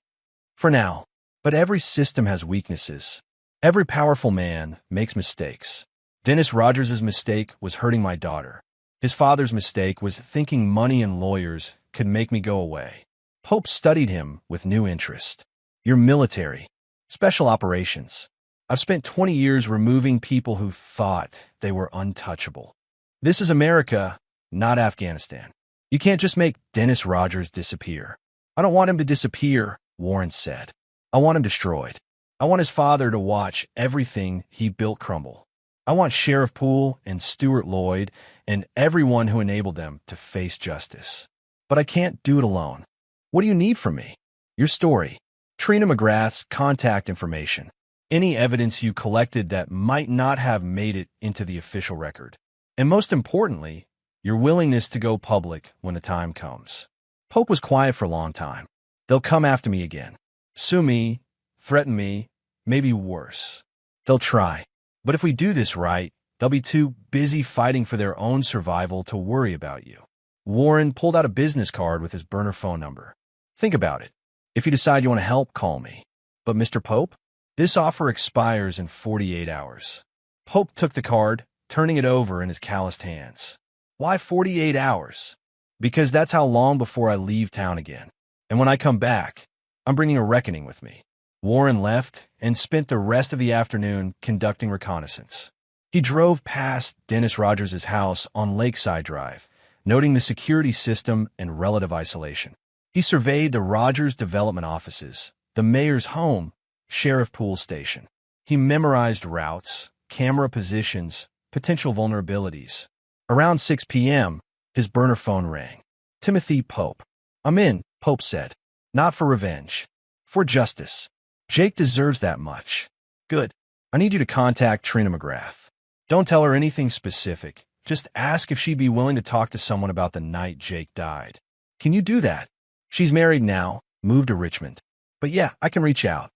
For now. But every system has weaknesses. Every powerful man makes mistakes. Dennis Rogers' mistake was hurting my daughter. His father's mistake was thinking money and lawyers could make me go away." Pope studied him with new interest. "You're military. Special operations. I've spent 20 years removing people who thought they were untouchable. This is America, not Afghanistan. You can't just make Dennis Rogers disappear." "I don't want him to disappear," Warren said. "I want him destroyed. I want his father to watch everything he built crumble. I want Sheriff Poole and Stuart Lloyd and everyone who enabled them to face justice. But I can't do it alone. What do you need from me?" "Your story. Trina McGrath's contact information. Any evidence you collected that might not have made it into the official record. And most importantly, your willingness to go public when the time comes." Pope was quiet for a long time. "They'll come after me again. Sue me, threaten me, maybe worse. They'll try. But if we do this right, they'll be too busy fighting for their own survival to worry about you." Warren pulled out a business card with his burner phone number. "Think about it. If you decide you want to help, call me. But Mr. Pope, this offer expires in 48 hours. Pope took the card, turning it over in his calloused hands. "Why 48 hours? Because that's how long before I leave town again. And when I come back, I'm bringing a reckoning with me." Warren left and spent the rest of the afternoon conducting reconnaissance. He drove past Dennis Rogers' house on Lakeside Drive, noting the security system and relative isolation. He surveyed the Rogers development offices, the mayor's home, Sheriff Poole Station. He memorized routes, camera positions, potential vulnerabilities. Around 6 p.m., his burner phone rang. "Timothy Pope." "I'm in," Pope said. "Not for revenge. For justice. Jake deserves that much." "Good. I need you to contact Trina McGrath. Don't tell her anything specific. Just ask if she'd be willing to talk to someone about the night Jake died. Can you do that? She's married now, moved to Richmond. But yeah, I can reach out.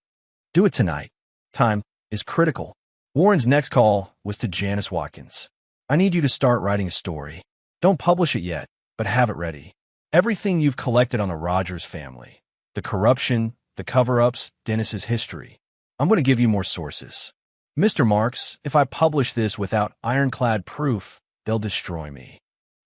Do it tonight. Time is critical. Warren's next call was to Janice Watkins. I need you to start writing a story. Don't publish it yet, but have it ready. Everything you've collected on the Rogers family. The corruption, the cover-ups, Dennis's history. I'm going to give you more sources. Mr. Marks, if I publish this without ironclad proof, they'll destroy me.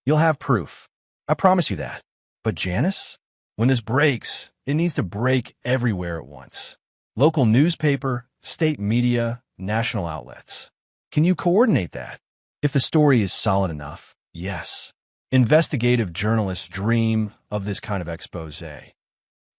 You'll have proof. I promise you that. But Janice? When this breaks, it needs to break everywhere at once. Local newspaper, state media, national outlets. Can you coordinate that? If the story is solid enough, yes. Investigative journalists dream of this kind of expose. It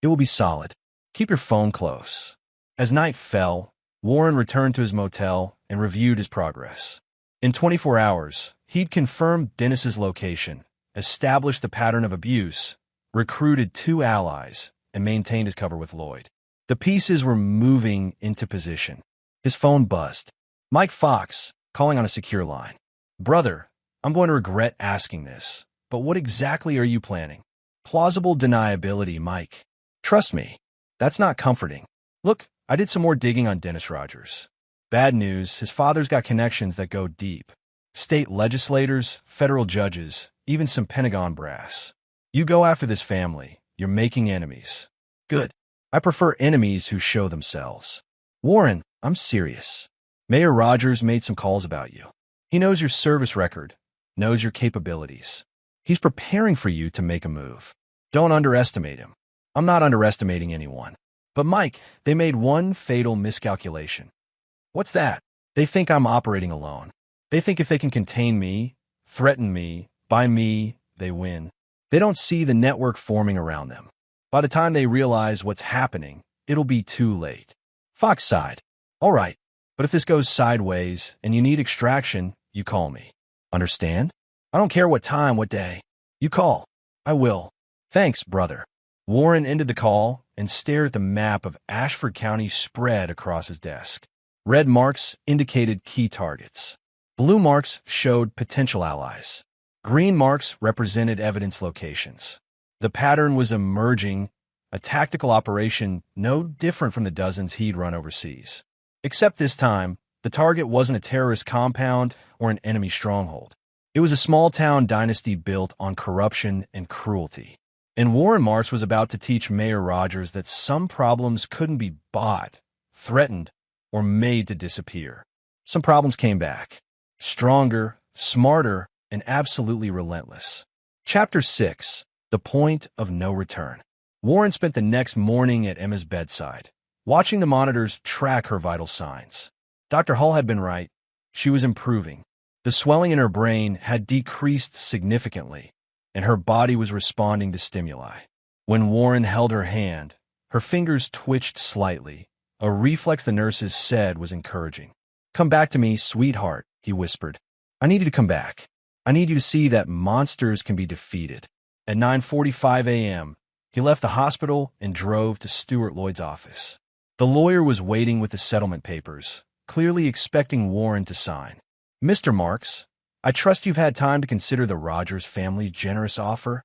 will be solid. Keep your phone close. As night fell, Warren returned to his motel and reviewed his progress. In 24 hours, he'd confirmed Dennis's location, established the pattern of abuse, recruited 2 allies, and maintained his cover with Lloyd. The pieces were moving into position. His phone buzzed. Mike Fox, calling on a secure line. Brother, I'm going to regret asking this, but what exactly are you planning? Plausible deniability, Mike. Trust me, that's not comforting. Look, I did some more digging on Dennis Rogers. Bad news, his father's got connections that go deep. State legislators, federal judges, even some Pentagon brass. You go after this family, you're making enemies. Good. I prefer enemies who show themselves. Warren, I'm serious. Mayor Rogers made some calls about you. He knows your service record, knows your capabilities. He's preparing for you to make a move. Don't underestimate him. I'm not underestimating anyone. But Mike, they made one fatal miscalculation. What's that? They think I'm operating alone. They think if they can contain me, threaten me, by me, they win. They don't see the network forming around them. By the time they realize what's happening, it'll be too late. Fox sighed. All right, but if this goes sideways and you need extraction, you call me. Understand? I don't care what time, what day. You call. I will. Thanks, brother. Warren ended the call and stared at the map of Ashford County spread across his desk. Red marks indicated key targets. Blue marks showed potential allies. Green marks represented evidence locations. The pattern was emerging, a tactical operation no different from the dozens he'd run overseas. Except this time, the target wasn't a terrorist compound or an enemy stronghold. It was a small-town dynasty built on corruption and cruelty. And Warren Marks was about to teach Mayor Rogers that some problems couldn't be bought, threatened, or made to disappear. Some problems came back. Stronger, smarter, and absolutely relentless. Chapter 6. The Point of No Return. Warren spent the next morning at Emma's bedside, watching the monitors track her vital signs. Dr. Hull had been right. She was improving. The swelling in her brain had decreased significantly, and her body was responding to stimuli. When Warren held her hand, her fingers twitched slightly, a reflex the nurses said was encouraging. Come back to me, sweetheart, he whispered. I need you to come back. I need you to see that monsters can be defeated. At 9:45 a.m., he left the hospital and drove to Stuart Lloyd's office. The lawyer was waiting with the settlement papers, clearly expecting Warren to sign. Mr. Marks, I trust you've had time to consider the Rogers family's generous offer.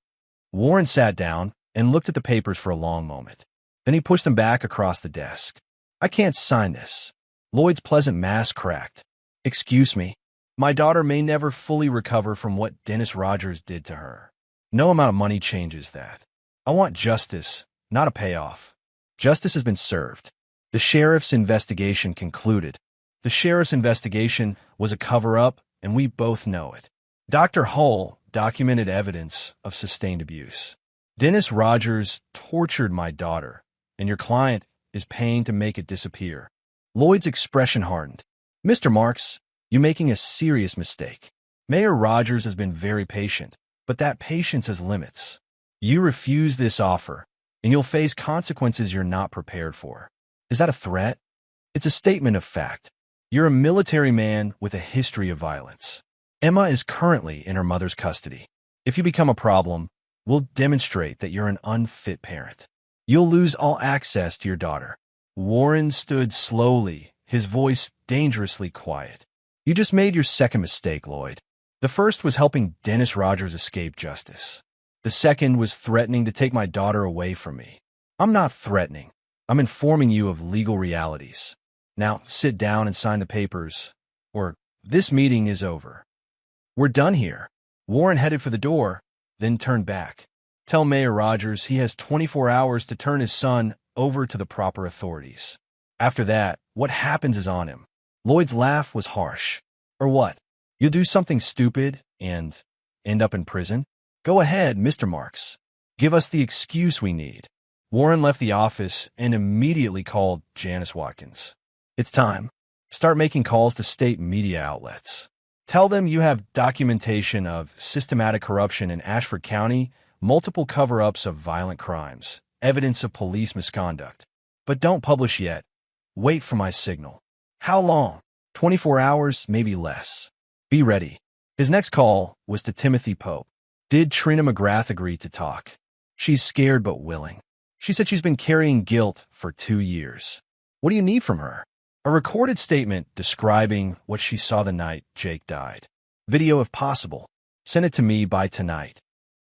Warren sat down and looked at the papers for a long moment. Then he pushed them back across the desk. I can't sign this. Lloyd's pleasant mask cracked. Excuse me. My daughter may never fully recover from what Dennis Rogers did to her. No amount of money changes that. I want justice, not a payoff. Justice has been served. The sheriff's investigation concluded. The sheriff's investigation was a cover-up, and we both know it. Dr. Hull documented evidence of sustained abuse. Dennis Rogers tortured my daughter, and your client is paying to make it disappear. Lloyd's expression hardened. Mr. Marks, you're making a serious mistake. Mayor Rogers has been very patient, but that patience has limits. You refuse this offer, and you'll face consequences you're not prepared for. Is that a threat? It's a statement of fact. You're a military man with a history of violence. Emma is currently in her mother's custody. If you become a problem, we'll demonstrate that you're an unfit parent. You'll lose all access to your daughter. Warren stood slowly, his voice dangerously quiet. You just made your second mistake, Lloyd. The first was helping Dennis Rogers escape justice. The second was threatening to take my daughter away from me. I'm not threatening. I'm informing you of legal realities. Now sit down and sign the papers, or this meeting is over. We're done here. Warren headed for the door, then turned back. Tell Mayor Rogers he has 24 hours to turn his son over to the proper authorities. After that, what happens is on him. Lloyd's laugh was harsh. Or what? You'll do something stupid and end up in prison? Go ahead, Mr. Marks. Give us the excuse we need. Warren left the office and immediately called Janice Watkins. It's time. Start making calls to state media outlets. Tell them you have documentation of systematic corruption in Ashford County, multiple cover-ups of violent crimes, evidence of police misconduct. But don't publish yet. Wait for my signal. How long? 24 hours, maybe less. Be ready. His next call was to Timothy Pope. Did Trina McGrath agree to talk? She's scared but willing. She said she's been carrying guilt for 2 years. What do you need from her? A recorded statement describing what she saw the night Jake died. Video if possible. Send it to me by tonight.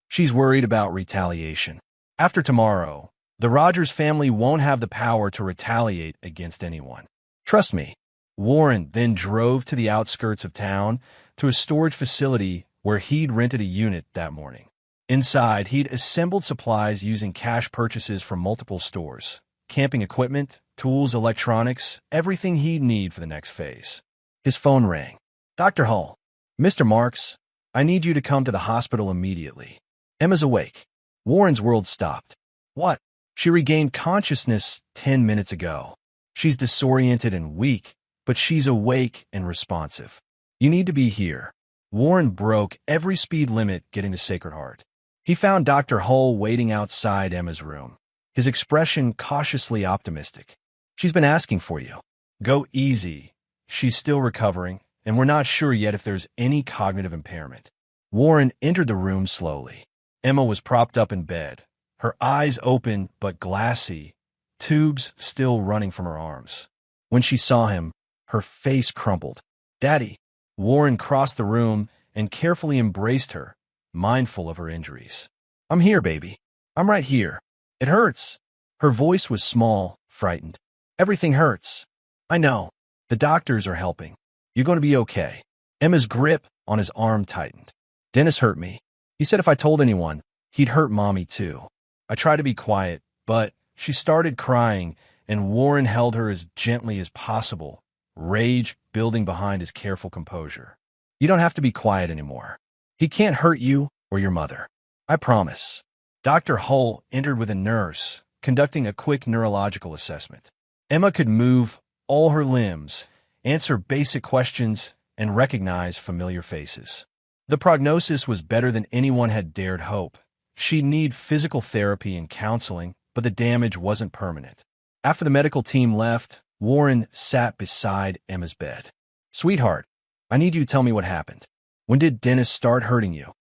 She's worried about retaliation. After tomorrow, the Rogers family won't have the power to retaliate against anyone. Trust me. Warren then drove to the outskirts of town to a storage facility where he'd rented a unit that morning. Inside, he'd assembled supplies using cash purchases from multiple stores, camping equipment, tools, electronics, everything he'd need for the next phase. His phone rang. Dr. Hull, Mr. Marks, I need you to come to the hospital immediately. Emma's awake. Warren's world stopped. What? She regained consciousness 10 minutes ago. She's disoriented and weak, but she's awake and responsive. You need to be here. Warren broke every speed limit getting to Sacred Heart. He found Dr. Hull waiting outside Emma's room, his expression cautiously optimistic. She's been asking for you. Go easy. She's still recovering, and we're not sure yet if there's any cognitive impairment. Warren entered the room slowly. Emma was propped up in bed, her eyes open but glassy, tubes still running from her arms. When she saw him, her face crumpled. Daddy. Warren crossed the room and carefully embraced her, mindful of her injuries. I'm here, baby. I'm right here. It hurts. Her voice was small, frightened. Everything hurts. I know. The doctors are helping. You're going to be okay. Emma's grip on his arm tightened. Dennis hurt me. He said if I told anyone, he'd hurt Mommy too. I tried to be quiet, but she started crying, and Warren held her as gently as possible, rage building behind his careful composure. You don't have to be quiet anymore. He can't hurt you or your mother. I promise. Dr. Hull entered with a nurse, conducting a quick neurological assessment. Emma could move all her limbs, answer basic questions, and recognize familiar faces. The prognosis was better than anyone had dared hope. She'd need physical therapy and counseling, but the damage wasn't permanent. After the medical team left, Warren sat beside Emma's bed. Sweetheart, I need you to tell me what happened. When did Dennis start hurting you?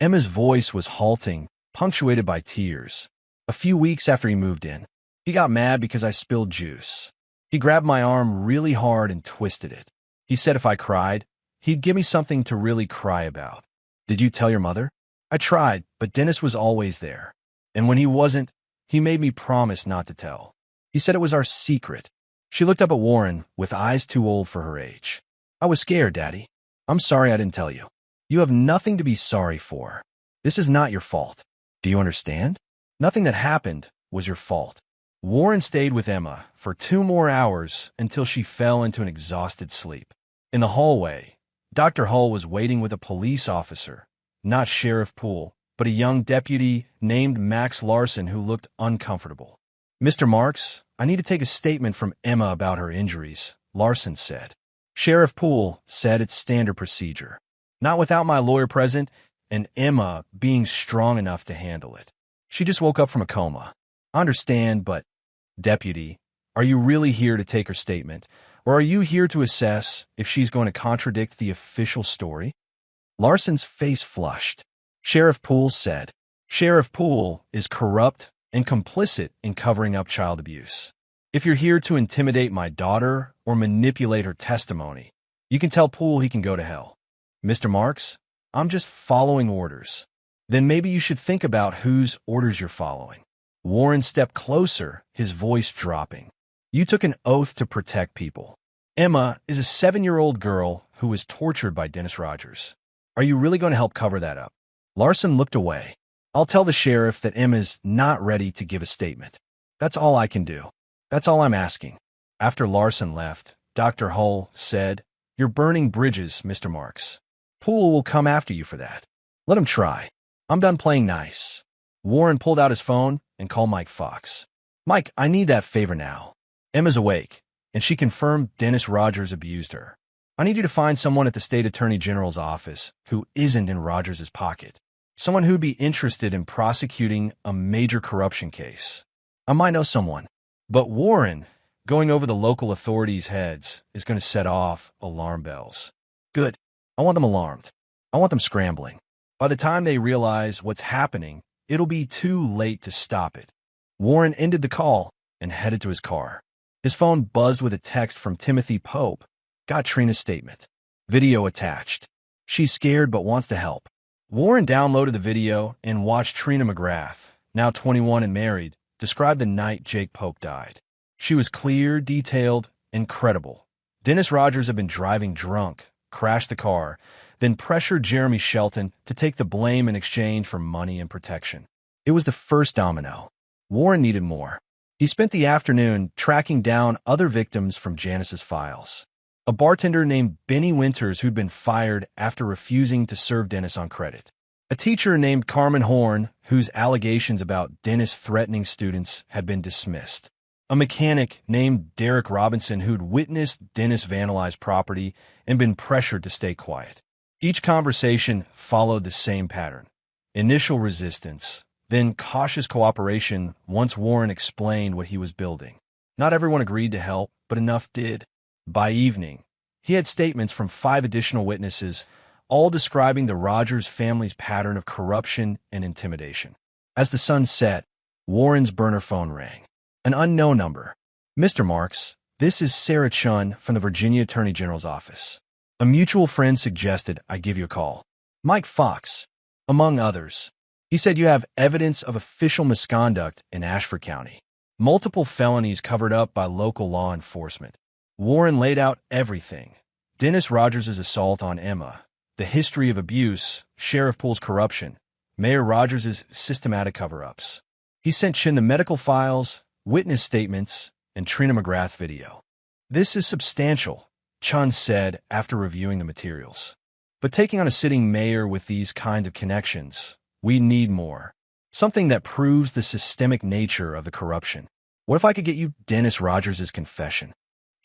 Emma's voice was halting, punctuated by tears. A few weeks after he moved in. He got mad because I spilled juice. He grabbed my arm really hard and twisted it. He said if I cried, he'd give me something to really cry about. Did you tell your mother? I tried, but Dennis was always there. And when he wasn't, he made me promise not to tell. He said it was our secret. She looked up at Warren with eyes too old for her age. I was scared, Daddy. I'm sorry I didn't tell you. You have nothing to be sorry for. This is not your fault. Do you understand? Nothing that happened was your fault. Warren stayed with Emma for 2 more hours until she fell into an exhausted sleep. In the hallway, Dr. Hull was waiting with a police officer, not Sheriff Poole, but a young deputy named Max Larson who looked uncomfortable. Mr. Marks, I need to take a statement from Emma about her injuries, Larson said. Sheriff Poole said it's standard procedure. Not without my lawyer present and Emma being strong enough to handle it. She just woke up from a coma. I understand, but, Deputy, are you really here to take her statement, or are you here to assess if she's going to contradict the official story? Larson's face flushed. Sheriff Poole said, Sheriff Poole is corrupt and complicit in covering up child abuse. If you're here to intimidate my daughter or manipulate her testimony, you can tell Poole he can go to hell. Mr. Marks, I'm just following orders. Then maybe you should think about whose orders you're following. Warren stepped closer, his voice dropping. You took an oath to protect people. Emma is a 7-year-old girl who was tortured by Dennis Rogers. Are you really going to help cover that up? Larson looked away. I'll tell the sheriff that Emma's not ready to give a statement. That's all I can do. That's all I'm asking. After Larson left, Dr. Hull said, You're burning bridges, Mr. Marks. Poole will come after you for that. Let him try. I'm done playing nice. Warren pulled out his phone and called Mike Fox. Mike, I need that favor now. Emma's awake, and she confirmed Dennis Rogers abused her. I need you to find someone at the state attorney general's office who isn't in Rogers' pocket. Someone who'd be interested in prosecuting a major corruption case. I might know someone. But Warren, going over the local authorities' heads, is going to set off alarm bells. Good. I want them alarmed. I want them scrambling. By the time they realize what's happening, it'll be too late to stop it. Warren ended the call and headed to his car. His phone buzzed with a text from Timothy Pope. Got Trina's statement. Video attached. She's scared but wants to help. Warren downloaded the video and watched Trina McGrath, now 21 and married, describe the night Jake Pope died. She was clear, detailed, and credible. Dennis Rogers had been driving drunk, crashed the car, then pressured Jeremy Shelton to take the blame in exchange for money and protection. It was the first domino. Warren needed more. He spent the afternoon tracking down other victims from Janice's files. A bartender named Benny Winters who'd been fired after refusing to serve Dennis on credit. A teacher named Carmen Horn, whose allegations about Dennis threatening students had been dismissed. A mechanic named Derek Robinson who'd witnessed Dennis vandalize property and been pressured to stay quiet. Each conversation followed the same pattern. Initial resistance, then cautious cooperation once Warren explained what he was building. Not everyone agreed to help, but enough did. By evening, he had statements from 5 additional witnesses, all describing the Rogers family's pattern of corruption and intimidation. As the sun set, Warren's burner phone rang. An unknown number. Mr. Marks, this is Sarah Chun from the Virginia Attorney General's office. A mutual friend suggested I give you a call. Mike Fox, among others. He said you have evidence of official misconduct in Ashford County. Multiple felonies covered up by local law enforcement. Warren laid out everything. Dennis Rogers' assault on Emma, the history of abuse, Sheriff Poole's corruption, Mayor Rogers' systematic cover-ups. He sent Chin the medical files, witness statements, and Trina McGrath's video. This is substantial, Chun said after reviewing the materials. But taking on a sitting mayor with these kinds of connections, we need more. Something that proves the systemic nature of the corruption. What if I could get you Dennis Rogers' confession?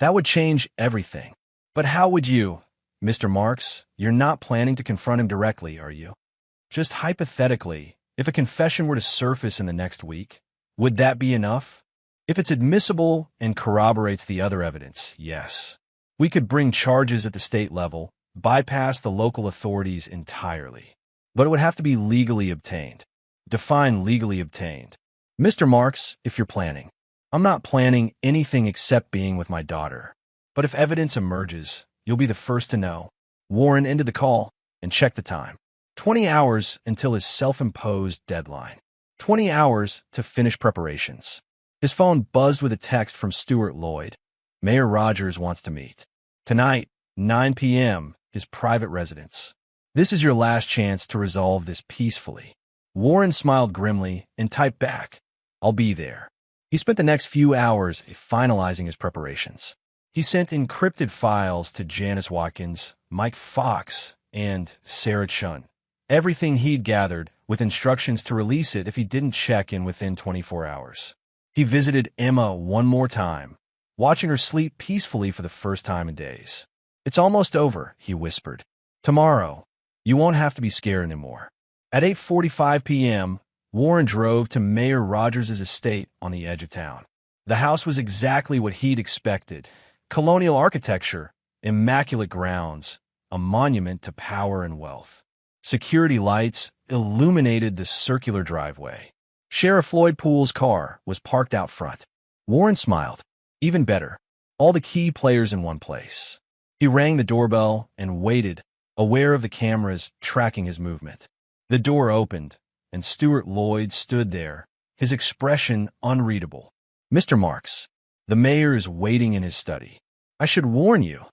That would change everything. But how would you, Mr. Marks? You're not planning to confront him directly, are you? Just hypothetically, if a confession were to surface in the next week, would that be enough? If it's admissible and corroborates the other evidence, yes. We could bring charges at the state level, bypass the local authorities entirely. But it would have to be legally obtained. Define legally obtained. Mr. Marks, if you're planning. I'm not planning anything except being with my daughter. But if evidence emerges, you'll be the first to know. Warren ended the call and checked the time. 20 hours until his self-imposed deadline. 20 hours to finish preparations. His phone buzzed with a text from Stuart Lloyd. Mayor Rogers wants to meet. Tonight, 9 p.m., his private residence. This is your last chance to resolve this peacefully. Warren smiled grimly and typed back, I'll be there. He spent the next few hours finalizing his preparations. He sent encrypted files to Janice Watkins, Mike Fox, and Sarah Chun. Everything he'd gathered, with instructions to release it if he didn't check in within 24 hours. He visited Emma one more time, watching her sleep peacefully for the first time in days. It's almost over, he whispered. Tomorrow, you won't have to be scared anymore. At 8:45 p.m., Warren drove to Mayor Rogers' estate on the edge of town. The house was exactly what he'd expected. Colonial architecture, immaculate grounds, a monument to power and wealth. Security lights illuminated the circular driveway. Sheriff Floyd Poole's car was parked out front. Warren smiled. Even better, all the key players in one place. He rang the doorbell and waited, aware of the cameras tracking his movement. The door opened, and Stuart Lloyd stood there, his expression unreadable. "Mr. Marks, the mayor is waiting in his study. I should warn you,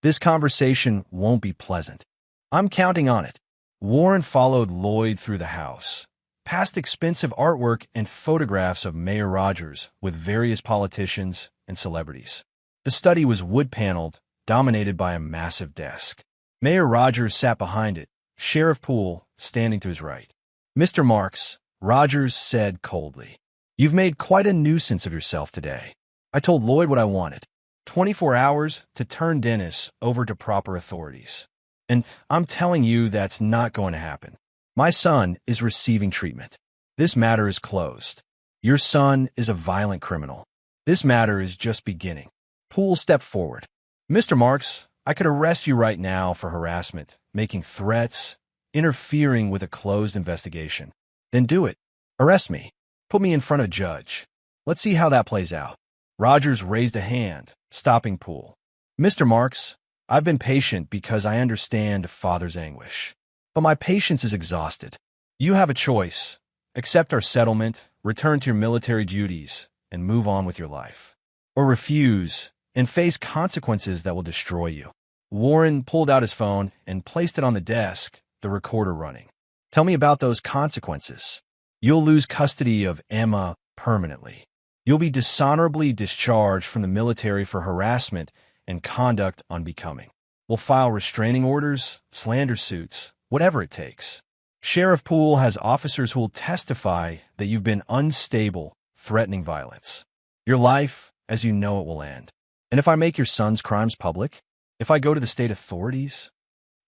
this conversation won't be pleasant. I'm counting on it." Warren followed Lloyd through the house, past expensive artwork and photographs of Mayor Rogers with various politicians and celebrities. The study was wood-paneled, dominated by a massive desk. Mayor Rogers sat behind it, Sheriff Poole standing to his right. "Mr. Marks," Rogers said coldly, "you've made quite a nuisance of yourself today. I told Lloyd what I wanted. 24 hours to turn Dennis over to proper authorities. And I'm telling you that's not going to happen. My son is receiving treatment. This matter is closed. Your son is a violent criminal. This matter is just beginning." Poole stepped forward. "Mr. Marks, I could arrest you right now for harassment, making threats, interfering with a closed investigation. Then do it. Arrest me. Put me in front of a judge. Let's see how that plays out." Rogers raised a hand, stopping Poole. "Mr. Marks, I've been patient because I understand a father's anguish. But my patience is exhausted. You have a choice. Accept our settlement, return to your military duties, and move on with your life. Or refuse and face consequences that will destroy you." Warren pulled out his phone and placed it on the desk, the recorder running. "Tell me about those consequences. You'll lose custody of Emma permanently. You'll be dishonorably discharged from the military for harassment and conduct unbecoming. We'll file restraining orders, slander suits, whatever it takes. Sheriff Poole has officers who will testify that you've been unstable, threatening violence. Your life, as you know it, will end. And if I make your son's crimes public, if I go to the state authorities..."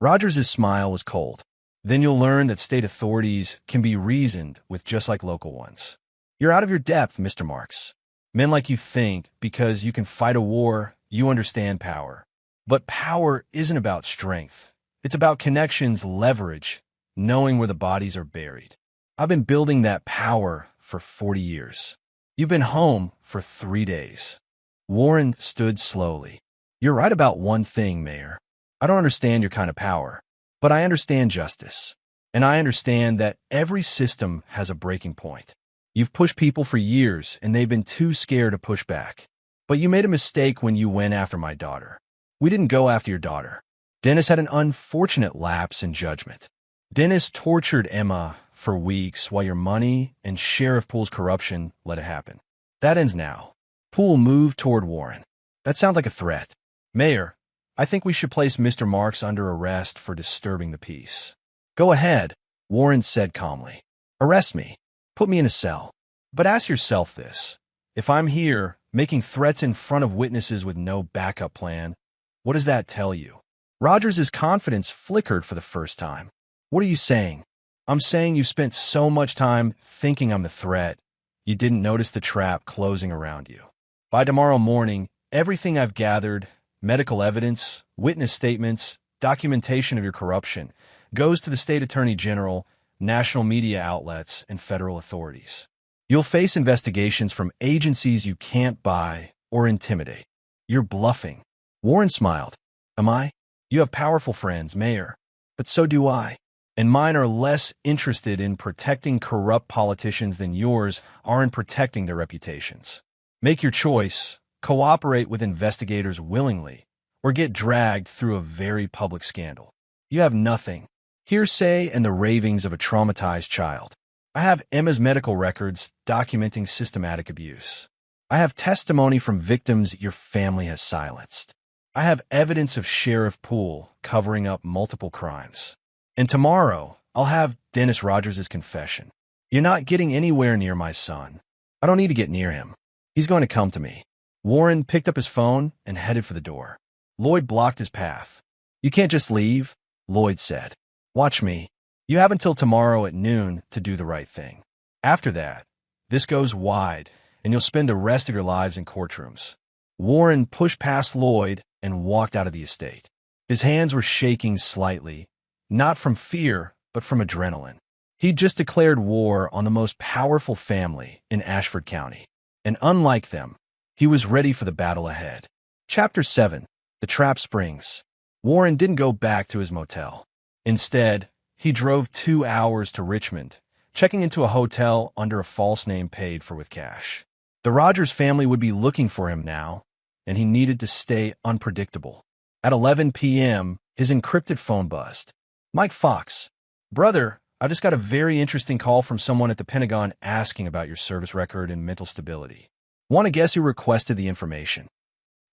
Rogers' smile was cold. "Then you'll learn that state authorities can be reasoned with just like local ones. You're out of your depth, Mr. Marks. Men like you think because you can fight a war, you understand power. But power isn't about strength. It's about connections, leverage, knowing where the bodies are buried. I've been building that power for 40 years. You've been home for 3 days." Warren stood slowly. "You're right about one thing, Mayor. I don't understand your kind of power, but I understand justice. And I understand that every system has a breaking point. You've pushed people for years, and they've been too scared to push back. But you made a mistake when you went after my daughter. We didn't go after your daughter. Dennis had an unfortunate lapse in judgment. Dennis tortured Emma for weeks while your money and Sheriff Poole's corruption let it happen. That ends now." Poole moved toward Warren. "That sounds like a threat. Mayor, I think we should place Mr. Marks under arrest for disturbing the peace." "Go ahead," Warren said calmly. "Arrest me. Put me in a cell. But ask yourself this. If I'm here, making threats in front of witnesses with no backup plan, what does that tell you?" Rogers' confidence flickered for the first time. "What are you saying?" "I'm saying you spent so much time thinking I'm the threat, you didn't notice the trap closing around you. By tomorrow morning, everything I've gathered, medical evidence, witness statements, documentation of your corruption, goes to the state attorney general, national media outlets, and federal authorities. You'll face investigations from agencies you can't buy or intimidate. You're bluffing." Warren smiled. "Am I? You have powerful friends, Mayor, but so do I. And mine are less interested in protecting corrupt politicians than yours are in protecting their reputations. Make your choice, cooperate with investigators willingly, or get dragged through a very public scandal. You have nothing. Hearsay and the ravings of a traumatized child. I have Emma's medical records documenting systematic abuse. I have testimony from victims your family has silenced. I have evidence of Sheriff Poole covering up multiple crimes. And tomorrow, I'll have Dennis Rogers' confession. You're not getting anywhere near my son. I don't need to get near him. He's going to come to me." Warren picked up his phone and headed for the door. Lloyd blocked his path. "You can't just leave," Lloyd said. "Watch me. You have until tomorrow at noon to do the right thing. After that, this goes wide, and you'll spend the rest of your lives in courtrooms." Warren pushed past Lloyd and walked out of the estate. His hands were shaking slightly, not from fear, but from adrenaline. He'd just declared war on the most powerful family in Ashford County. And unlike them, He was ready for the battle ahead. Chapter 7. The Trap Springs. Warren didn't go back to his motel. Instead, he drove 2 hours to Richmond, checking into a hotel under a false name paid for with cash. The Rogers family would be looking for him now, and he needed to stay unpredictable. At 11 p.m., his encrypted phone buzzed. Mike Fox. Brother, I just got a very interesting call from someone at the Pentagon asking about your service record and mental stability. Want to guess who requested the information?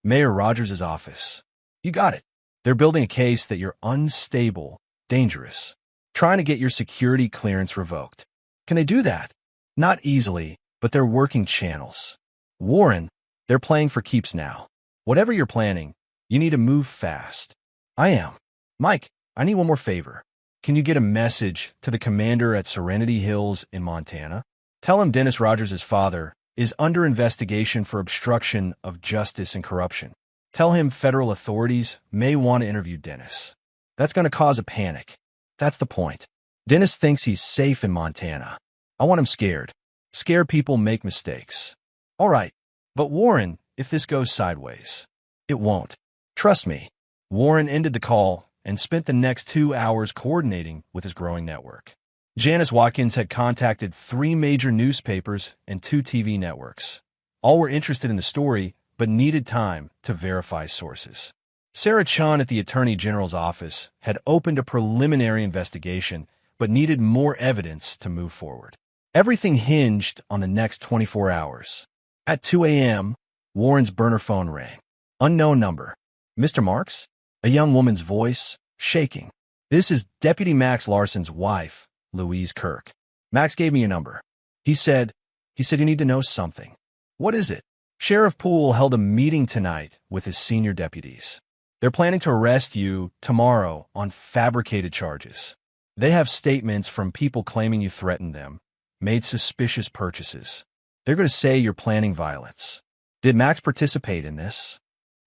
Mayor Rogers' office. You got it. They're building a case that you're unstable, dangerous, trying to get your security clearance revoked. Can they do that? Not easily, but they're working channels. Warren, they're playing for keeps now. Whatever you're planning, you need to move fast. I am. Mike, I need one more favor. Can you get a message to the commander at Serenity Hills in Montana? Tell him Dennis Rogers' father is under investigation for obstruction of justice and corruption. Tell him federal authorities may want to interview Dennis. That's going to cause a panic. That's the point. Dennis thinks he's safe in Montana. I want him scared. Scared people make mistakes. All right, but Warren, if this goes sideways, it won't. Trust me. Warren ended the call and spent the next 2 hours coordinating with his growing network. Janice Watkins had contacted 3 major newspapers and 2 TV networks. All were interested in the story, but needed time to verify sources. Sarah Chun at the Attorney General's office had opened a preliminary investigation, but needed more evidence to move forward. Everything hinged on the next 24 hours. At 2 a.m., Warren's burner phone rang. Unknown number. Mr. Marks? A young woman's voice, shaking. This is Deputy Max Larson's wife, Louise Kirk. Max gave me your number. He said you need to know something. What is it? Sheriff Poole held a meeting tonight with his senior deputies. They're planning to arrest you tomorrow on fabricated charges. They have statements from people claiming you threatened them, made suspicious purchases. They're going to say you're planning violence. Did Max participate in this?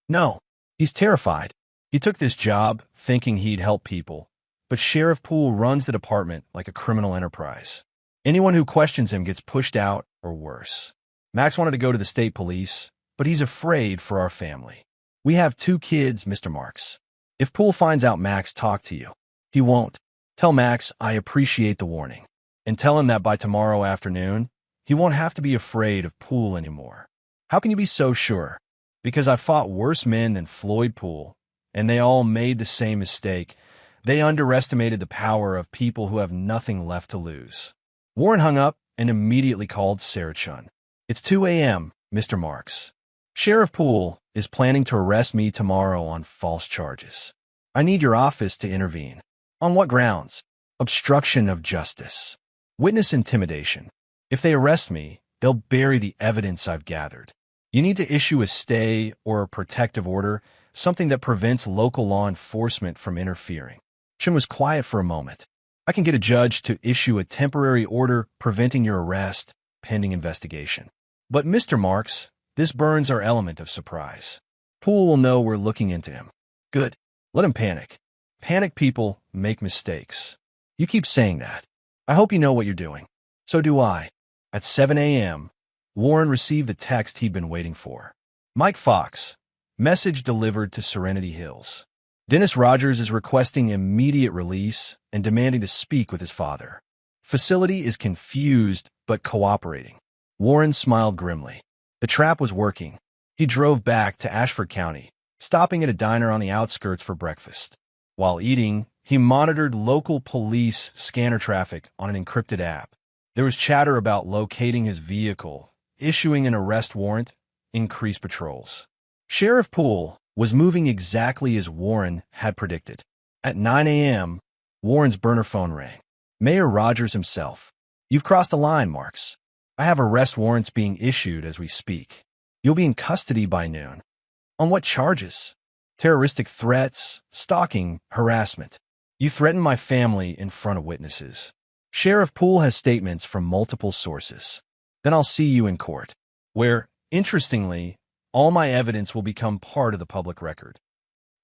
No. He's terrified. He took this job thinking he'd help people, but Sheriff Poole runs the department like a criminal enterprise. Anyone who questions him gets pushed out or worse. Max wanted to go to the state police, but he's afraid for our family. We have 2 kids, Mr. Marks. If Poole finds out Max talked to you, he won't. Tell Max I appreciate the warning, and tell him that by tomorrow afternoon, he won't have to be afraid of Poole anymore. How can you be so sure? Because I fought worse men than Floyd Poole, and they all made the same mistake. They underestimated the power of people who have nothing left to lose. Warren hung up and immediately called Sarah Chun. It's 2 a.m., Mr. Marks. Sheriff Poole is planning to arrest me tomorrow on false charges. I need your office to intervene. On what grounds? Obstruction of justice. Witness intimidation. If they arrest me, they'll bury the evidence I've gathered. You need to issue a stay or a protective order, something that prevents local law enforcement from interfering. Chun was quiet for a moment. I can get a judge to issue a temporary order preventing your arrest, pending investigation. But Mr. Marks, this burns our element of surprise. Poole will know we're looking into him. Good. Let him panic. Panic people make mistakes. You keep saying that. I hope you know what you're doing. So do I. At 7 a.m., Warren received the text he'd been waiting for. Mike Fox. Message delivered to Serenity Hills. Dennis Rogers is requesting immediate release and demanding to speak with his father. Facility is confused but cooperating. Warren smiled grimly. The trap was working. He drove back to Ashford County, stopping at a diner on the outskirts for breakfast. While eating, he monitored local police scanner traffic on an encrypted app. There was chatter about locating his vehicle, issuing an arrest warrant, increased patrols. Sheriff Poole was moving exactly as Warren had predicted. At 9 a.m., Warren's burner phone rang. Mayor Rogers himself. You've crossed the line, Marks. I have arrest warrants being issued as we speak. You'll be in custody by noon. On what charges? Terroristic threats, stalking, harassment. You threatened my family in front of witnesses. Sheriff Poole has statements from multiple sources. Then I'll see you in court, where, interestingly, all my evidence will become part of the public record.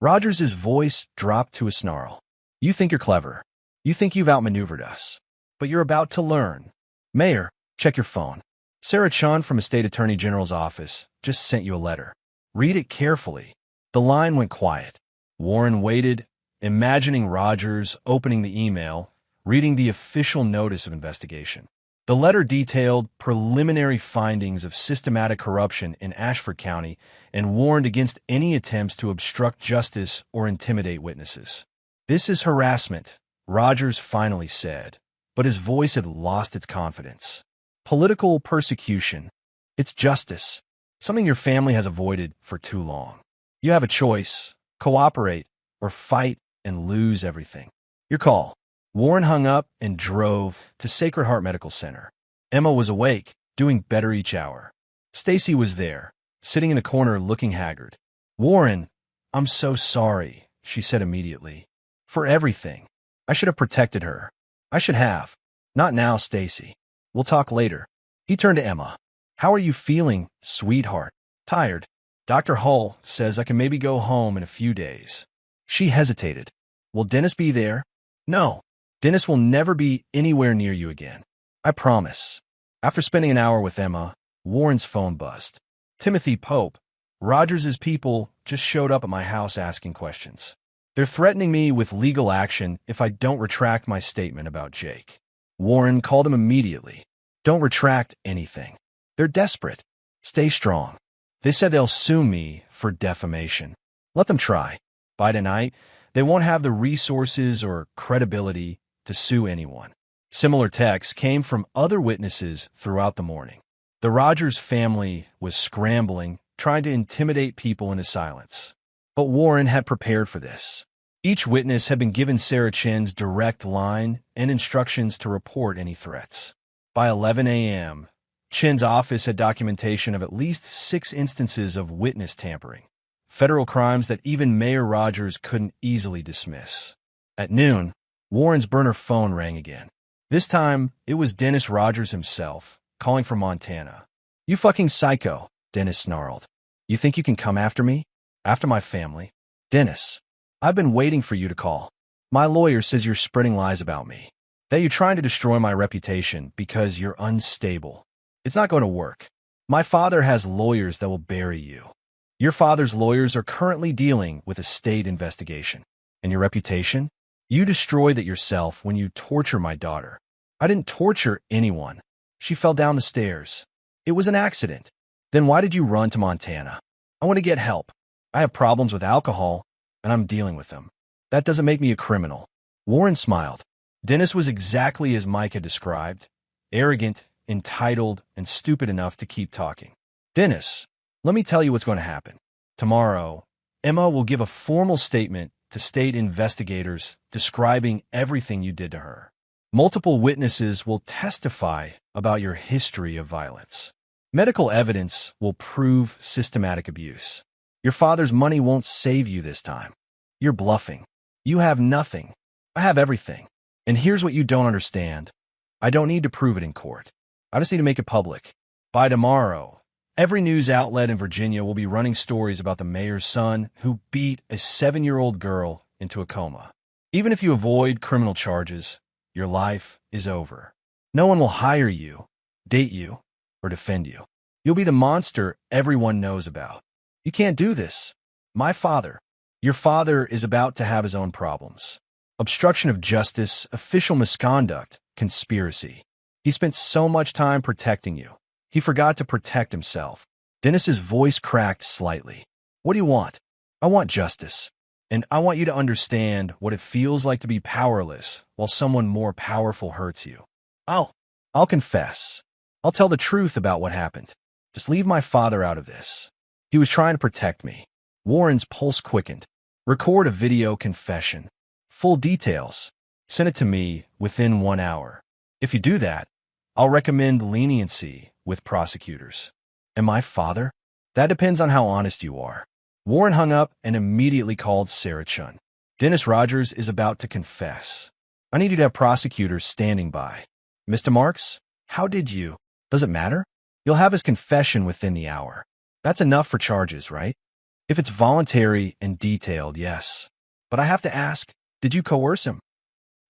Rogers' voice dropped to a snarl. You think you're clever. You think you've outmaneuvered us. But you're about to learn. Mayor, check your phone. Sarah Chun from a state attorney general's office just sent you a letter. Read it carefully. The line went quiet. Warren waited, imagining Rogers opening the email, reading the official notice of investigation. The letter detailed preliminary findings of systematic corruption in Ashford County and warned against any attempts to obstruct justice or intimidate witnesses. "This is harassment," Rogers finally said, but his voice had lost its confidence. "Political persecution. It's justice, something your family has avoided for too long. You have a choice: cooperate or fight and lose everything. Your call." Warren hung up and drove to Sacred Heart Medical Center. Emma was awake, doing better each hour. Stacy was there, sitting in the corner looking haggard. "Warren, I'm so sorry," she said immediately. "For everything. I should have protected her. I should have. Not now, Stacy. We'll talk later." He turned to Emma. "How are you feeling, sweetheart?" "Tired. Dr. Hull says I can maybe go home in a few days." She hesitated. "Will Dennis be there?" "No. Dennis will never be anywhere near you again. I promise." After spending an hour with Emma, Warren's phone buzzed. "Timothy Pope, Rogers's people just showed up at my house asking questions. They're threatening me with legal action if I don't retract my statement about Jake." Warren called him immediately. "Don't retract anything. They're desperate. Stay strong. They said they'll sue me for defamation. Let them try. By tonight, they won't have the resources or credibility to sue anyone." Similar texts came from other witnesses throughout the morning. The Rogers family was scrambling, trying to intimidate people into silence. But Warren had prepared for this. Each witness had been given Sarah Chin's direct line and instructions to report any threats. By 11 a.m., Chin's office had documentation of at least 6 instances of witness tampering, federal crimes that even Mayor Rogers couldn't easily dismiss. At noon, Warren's burner phone rang again. This time, it was Dennis Rogers himself, calling from Montana. "You fucking psycho," Dennis snarled. "You think you can come after me? After my family?" "Dennis, I've been waiting for you to call. My lawyer says you're spreading lies about me, that you're trying to destroy my reputation because you're unstable. It's not going to work. My father has lawyers that will bury you. Your father's lawyers are currently dealing with a state investigation. And your reputation? You destroyed it yourself when you torture my daughter." "I didn't torture anyone. She fell down the stairs. It was an accident." "Then why did you run to Montana?" "I want to get help. I have problems with alcohol, and I'm dealing with them. That doesn't make me a criminal." Warren smiled. Dennis was exactly as Mike had described: arrogant, entitled, and stupid enough to keep talking. "Dennis, let me tell you what's going to happen. Tomorrow, Emma will give a formal statement to state investigators describing everything you did to her. Multiple witnesses will testify about your history of violence. Medical evidence will prove systematic abuse. Your father's money won't save you this time. You're bluffing. You have nothing. I have everything. And here's what you don't understand. I don't need to prove it in court. I just need to make it public. By tomorrow, every news outlet in Virginia will be running stories about the mayor's son who beat a 7-year-old girl into a coma. Even if you avoid criminal charges, your life is over. No one will hire you, date you, or defend you. You'll be the monster everyone knows about. You can't do this. Your father is about to have his own problems. Obstruction of justice, official misconduct, conspiracy. He spent so much time protecting you. He forgot to protect himself." Dennis's voice cracked slightly. "What do you want?" "I want justice. And I want you to understand what it feels like to be powerless while someone more powerful hurts you. I'll confess. I'll tell the truth about what happened. Just leave my father out of this. He was trying to protect me." Warren's pulse quickened. "Record a video confession. Full details. Send it to me within 1 hour. If you do that, I'll recommend leniency with prosecutors." "And my father?" "That depends on how honest you are." Warren hung up and immediately called Sarah Chun. "Dennis Rogers is about to confess. I need you to have prosecutors standing by." "Mr. Marks, how did you?" "Does it matter? You'll have his confession within the hour. That's enough for charges, right?" "If it's voluntary and detailed, yes. But I have to ask, did you coerce him?"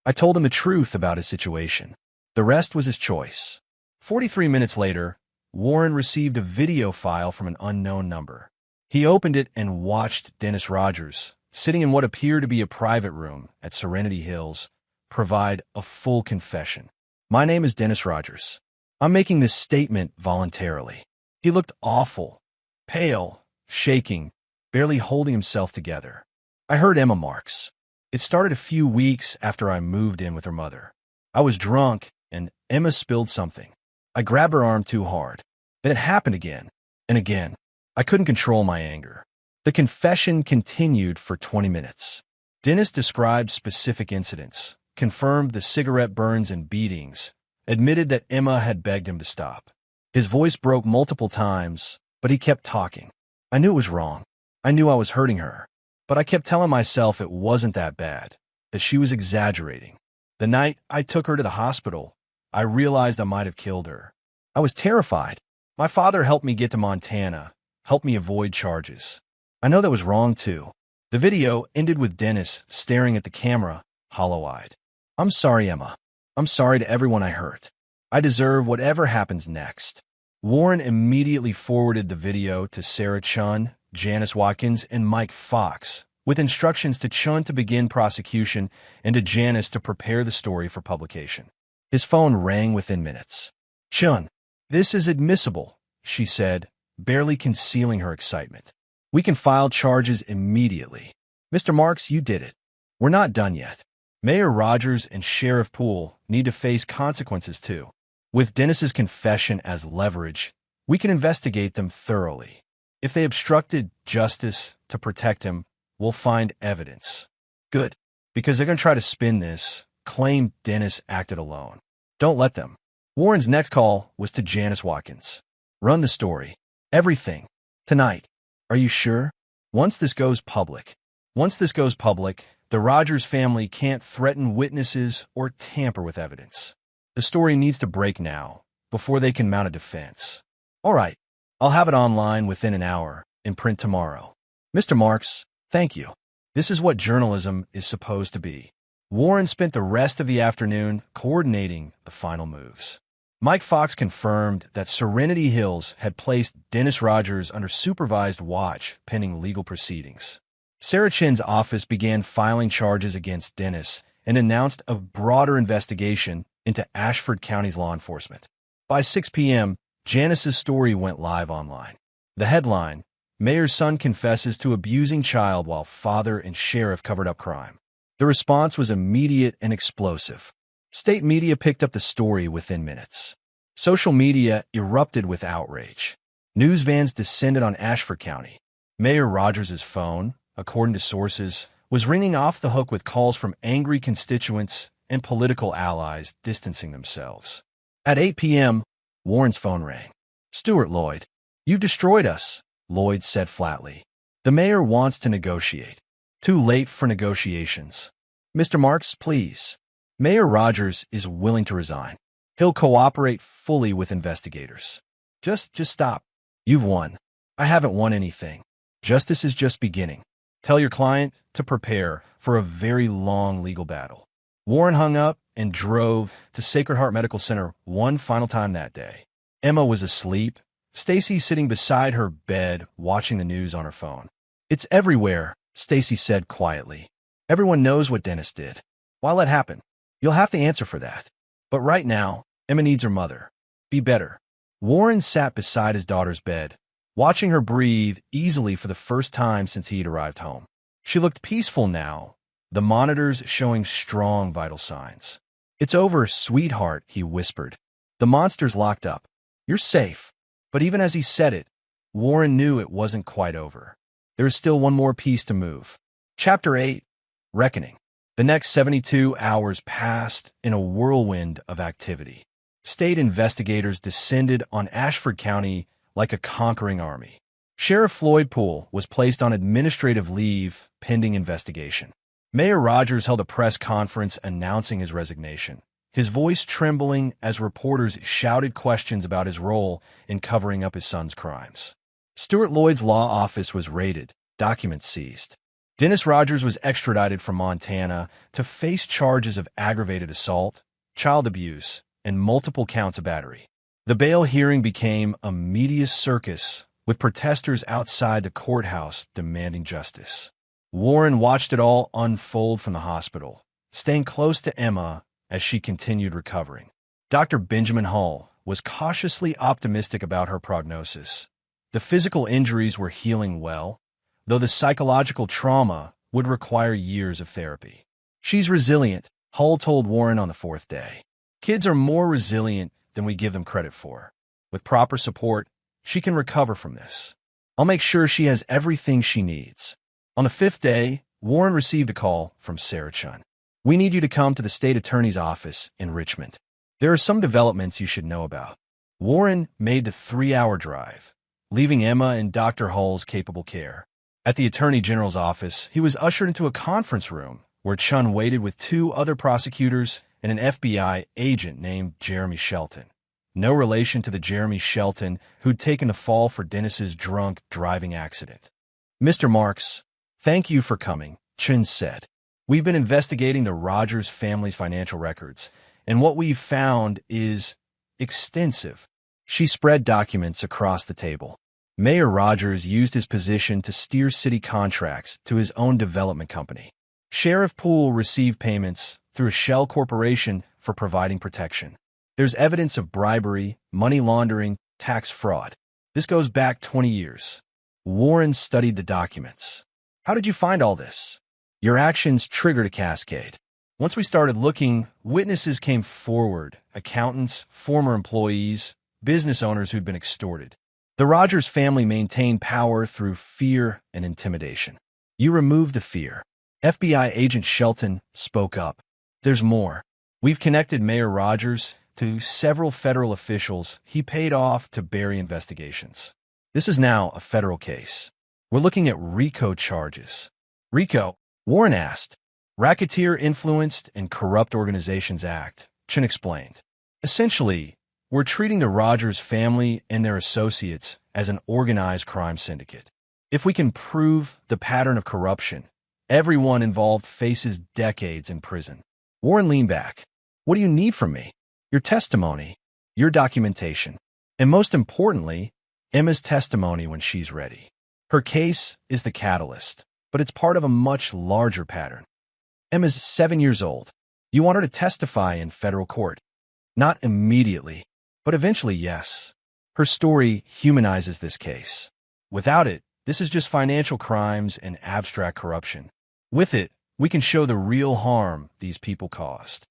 "I told him the truth about his situation. The rest was his choice." 43 minutes later, Warren received a video file from an unknown number. He opened it and watched Dennis Rogers, sitting in what appeared to be a private room at Serenity Hills, provide a full confession. "My name is Dennis Rogers. I'm making this statement voluntarily." He looked awful, pale, shaking, barely holding himself together. "I heard Emma Marks. It started a few weeks after I moved in with her mother. I was drunk, and Emma spilled something. I grabbed her arm too hard. Then it happened again, and again. I couldn't control my anger." The confession continued for 20 minutes. Dennis described specific incidents, confirmed the cigarette burns and beatings, admitted that Emma had begged him to stop. His voice broke multiple times, but he kept talking. "I knew it was wrong. I knew I was hurting her. But I kept telling myself it wasn't that bad, that she was exaggerating. The night I took her to the hospital, I realized I might have killed her. I was terrified. My father helped me get to Montana, helped me avoid charges. I know that was wrong too." The video ended with Dennis staring at the camera, hollow-eyed. "I'm sorry, Emma. I'm sorry to everyone I hurt. I deserve whatever happens next." Warren immediately forwarded the video to Sarah Chun, Janice Watkins, and Mike Fox, with instructions to Chun to begin prosecution and to Janice to prepare the story for publication. His phone rang within minutes. "Chun, this is admissible," she said, barely concealing her excitement. "We can file charges immediately. Mr. Marks, you did it. We're not done yet. Mayor Rogers and Sheriff Poole need to face consequences too. With Dennis's confession as leverage, we can investigate them thoroughly. If they obstructed justice to protect him, we'll find evidence." "Good, because they're going to try to spin this, claim Dennis acted alone. Don't let them." Warren's next call was to Janice Watkins. "Run the story. Everything. Tonight. Are you sure? Once this goes public, the Rogers family can't threaten witnesses or tamper with evidence. The story needs to break now, before they can mount a defense." "All right. I'll have it online within an hour, in print tomorrow." "Mr. Marks, thank you. This is what journalism is supposed to be." Warren spent the rest of the afternoon coordinating the final moves. Mike Fox confirmed that Serenity Hills had placed Dennis Rogers under supervised watch pending legal proceedings. Sarah Chin's office began filing charges against Dennis and announced a broader investigation into Ashford County's law enforcement. By 6 p.m., Janice's story went live online. The headline, "Mayor's son confesses to abusing child while father and sheriff covered up crime." The response was immediate and explosive. State media picked up the story within minutes. Social media erupted with outrage. News vans descended on Ashford County. Mayor Rogers' phone, according to sources, was ringing off the hook with calls from angry constituents and political allies distancing themselves. At 8 p.m., Warren's phone rang. "Stuart Lloyd, you've destroyed us," Lloyd said flatly. "The mayor wants to negotiate." "Too late for negotiations. Mr. Marks, please. Mayor Rogers is willing to resign. He'll cooperate fully with investigators. Just stop. You've won. I haven't won anything. Justice is just beginning. Tell your client to prepare for a very long legal battle." Warren hung up and drove to Sacred Heart Medical Center one final time that day. Emma was asleep, Stacy sitting beside her bed watching the news on her phone. "It's everywhere," Stacy said quietly. "Everyone knows what Dennis did. Why let happen? You'll have to answer for that. But right now, Emma needs her mother. Be better." Warren sat beside his daughter's bed, watching her breathe easily for the first time since he had arrived home. She looked peaceful now, the monitors showing strong vital signs. "It's over, sweetheart," he whispered. "The monster's locked up. You're safe." But even as he said it, Warren knew it wasn't quite over. There is still one more piece to move. Chapter 8, Reckoning. The next 72 hours passed in a whirlwind of activity. State investigators descended on Ashford County like a conquering army. Sheriff Floyd Poole was placed on administrative leave pending investigation. Mayor Rogers held a press conference announcing his resignation, his voice trembling as reporters shouted questions about his role in covering up his son's crimes. Stuart Lloyd's law office was raided, documents seized. Dennis Rogers was extradited from Montana to face charges of aggravated assault, child abuse, and multiple counts of battery. The bail hearing became a media circus, with protesters outside the courthouse demanding justice. Warren watched it all unfold from the hospital, staying close to Emma as she continued recovering. Dr. Benjamin Hull was cautiously optimistic about her prognosis. The physical injuries were healing well, though the psychological trauma would require years of therapy. "She's resilient," Hull told Warren on the fourth day. "Kids are more resilient than we give them credit for. With proper support, she can recover from this. I'll make sure she has everything she needs." On the fifth day, Warren received a call from Sarah Chun. "We need you to come to the state attorney's office in Richmond. There are some developments you should know about." Warren made the 3-hour drive, leaving Emma in Dr. Hull's capable care. At the Attorney General's office, he was ushered into a conference room where Chun waited with 2 other prosecutors and an FBI agent named Jeremy Shelton. No relation to the Jeremy Shelton who'd taken the fall for Dennis's drunk driving accident. "Mr. Marks, thank you for coming," Chun said. "We've been investigating the Rogers family's financial records, and what we've found is extensive." She spread documents across the table. Mayor Rogers used his position to steer city contracts to his own development company. Sheriff Poole received payments through a shell corporation for providing protection. There's evidence of bribery, money laundering, tax fraud. This goes back 20 years. Warren studied the documents. "How did you find all this?" "Your actions triggered a cascade. Once we started looking, witnesses came forward, accountants, former employees, business owners who'd been extorted. The Rogers family maintained power through fear and intimidation. You removed the fear." FBI agent Shelton spoke up. "There's more. We've connected Mayor Rogers to several federal officials he paid off to bury investigations. This is now a federal case. We're looking at RICO charges." "RICO?" Warren asked. "Racketeer Influenced and Corrupt Organizations Act," Chin explained. "Essentially, we're treating the Rogers family and their associates as an organized crime syndicate. If we can prove the pattern of corruption, everyone involved faces decades in prison." Warren leaned back. "What do you need from me?" "Your testimony, your documentation, and most importantly, Emma's testimony when she's ready. Her case is the catalyst, but it's part of a much larger pattern. Emma's 7 years old. You want her to testify in federal court. Not immediately, but eventually, yes. Her story humanizes this case. Without it, this is just financial crimes and abstract corruption. With it, we can show the real harm these people caused."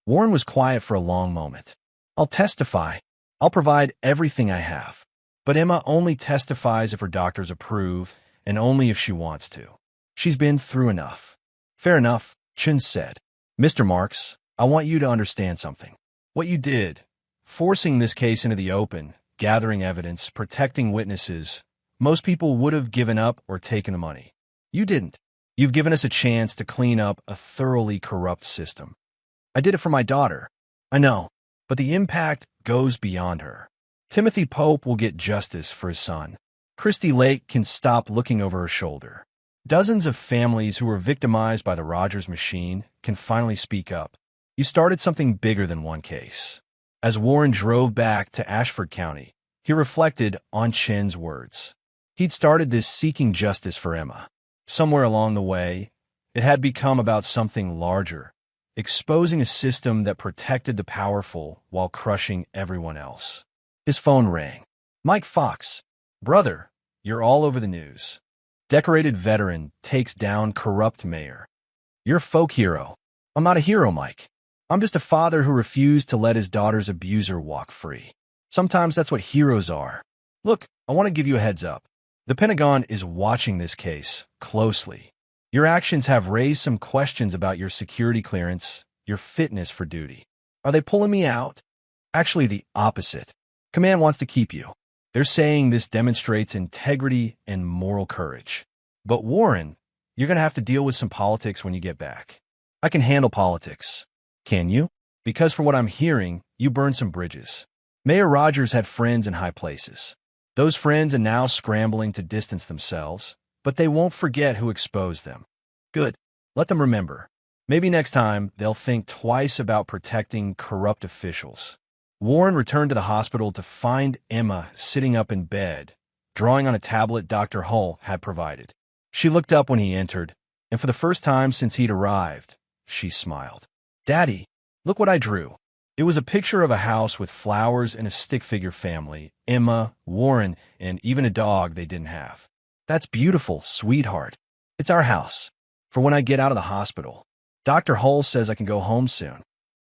Warren was quiet for a long moment. "I'll testify. I'll provide everything I have. But Emma only testifies if her doctors approve, and only if she wants to. She's been through enough." "Fair enough," Chin said. "Mr. Marks, I want you to understand something. What you did, forcing this case into the open, gathering evidence, protecting witnesses, most people would have given up or taken the money. You didn't. You've given us a chance to clean up a thoroughly corrupt system. I did it for my daughter. I know, but the impact goes beyond her. Timothy Pope will get justice for his son. Christy Lake can stop looking over her shoulder. Dozens of families who were victimized by the Rogers machine can finally speak up. You started something bigger than one case." As Warren drove back to Ashford County, he reflected on Chin's words. He'd started this seeking justice for Emma. Somewhere along the way, it had become about something larger, exposing a system that protected the powerful while crushing everyone else. His phone rang. "Mike Fox. Brother, you're all over the news. Decorated veteran takes down corrupt mayor. You're a folk hero." "I'm not a hero, Mike. I'm just a father who refused to let his daughter's abuser walk free. Sometimes that's what heroes are. Look, I want to give you a heads up. The Pentagon is watching this case closely. Your actions have raised some questions about your security clearance, your fitness for duty. Are they pulling me out?" "Actually, the opposite. Command wants to keep you. They're saying this demonstrates integrity and moral courage. But Warren, you're going to have to deal with some politics when you get back." "I can handle politics." "Can you?" "Because for what I'm hearing, you burned some bridges. Mayor Rogers had friends in high places. Those friends are now scrambling to distance themselves, but they won't forget who exposed them. Good. Let them remember. Maybe next time they'll think twice about protecting corrupt officials." Warren returned to the hospital to find Emma sitting up in bed, drawing on a tablet Dr. Hull had provided. She looked up when he entered, and for the first time since he'd arrived, she smiled. "Daddy, look what I drew." It was a picture of a house with flowers and a stick-figure family, Emma, Warren, and even a dog they didn't have. "That's beautiful, sweetheart. It's our house. For when I get out of the hospital. Dr. Hull says I can go home soon."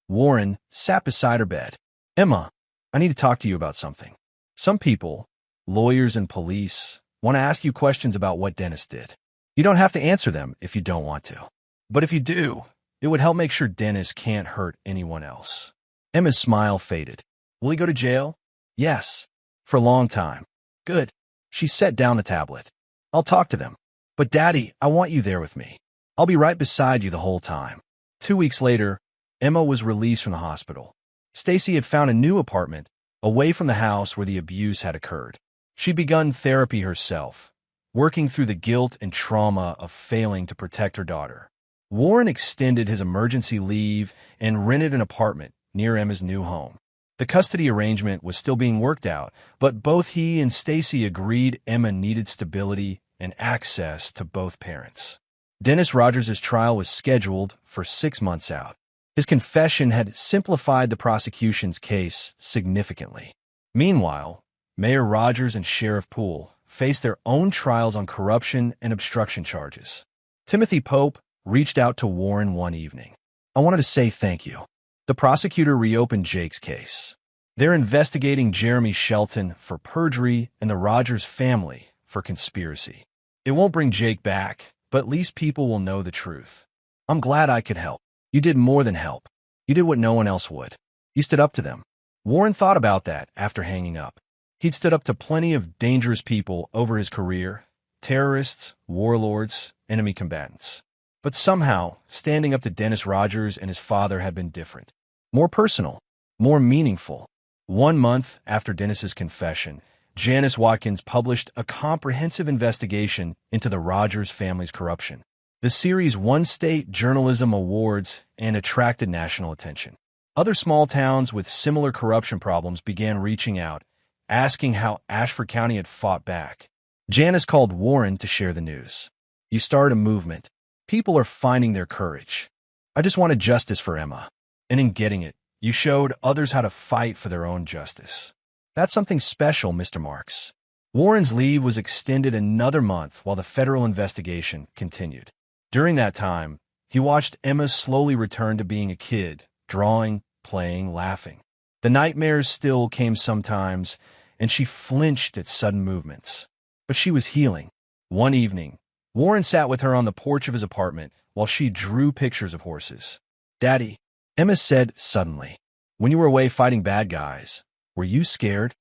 Warren sat beside her bed. "Emma, I need to talk to you about something. Some people, lawyers and police, want to ask you questions about what Dennis did. You don't have to answer them if you don't want to. But if you do, it would help make sure Dennis can't hurt anyone else." Emma's smile faded. "Will he go to jail?" "Yes, for a long time." "Good." She set down the tablet. "I'll talk to them. But Daddy, I want you there with me. I'll be right beside you the whole time." 2 weeks later, Emma was released from the hospital. Stacy had found a new apartment, away from the house where the abuse had occurred. She'd begun therapy herself, working through the guilt and trauma of failing to protect her daughter. Warren extended his emergency leave and rented an apartment near Emma's new home. The custody arrangement was still being worked out, but both he and Stacy agreed Emma needed stability and access to both parents. Dennis Rogers' trial was scheduled for 6 months out. His confession had simplified the prosecution's case significantly. Meanwhile, Mayor Rogers and Sheriff Poole faced their own trials on corruption and obstruction charges. Timothy Pope reached out to Warren one evening. "I wanted to say thank you." The prosecutor reopened Jake's case. They're investigating Jeremy Shelton for perjury and the Rogers family for conspiracy. It won't bring Jake back, but at least people will know the truth. "I'm glad I could help." "You did more than help. You did what no one else would. You stood up to them." Warren thought about that after hanging up. He'd stood up to plenty of dangerous people over his career: terrorists, warlords, enemy combatants. But somehow, standing up to Dennis Rogers and his father had been different. More personal, more meaningful. 1 month after Dennis's confession, Janice Watkins published a comprehensive investigation into the Rogers family's corruption. The series won state journalism awards and attracted national attention. Other small towns with similar corruption problems began reaching out, asking how Ashford County had fought back. Janice called Warren to share the news. "You started a movement. People are finding their courage. I just wanted justice for Emma. And in getting it, you showed others how to fight for their own justice. That's something special, Mr. Marks." Warren's leave was extended another month while the federal investigation continued. During that time, he watched Emma slowly return to being a kid, drawing, playing, laughing. The nightmares still came sometimes, and she flinched at sudden movements. But she was healing. One evening, Warren sat with her on the porch of his apartment while she drew pictures of horses. "Daddy," Emma said suddenly, "when you were away fighting bad guys, were you scared?"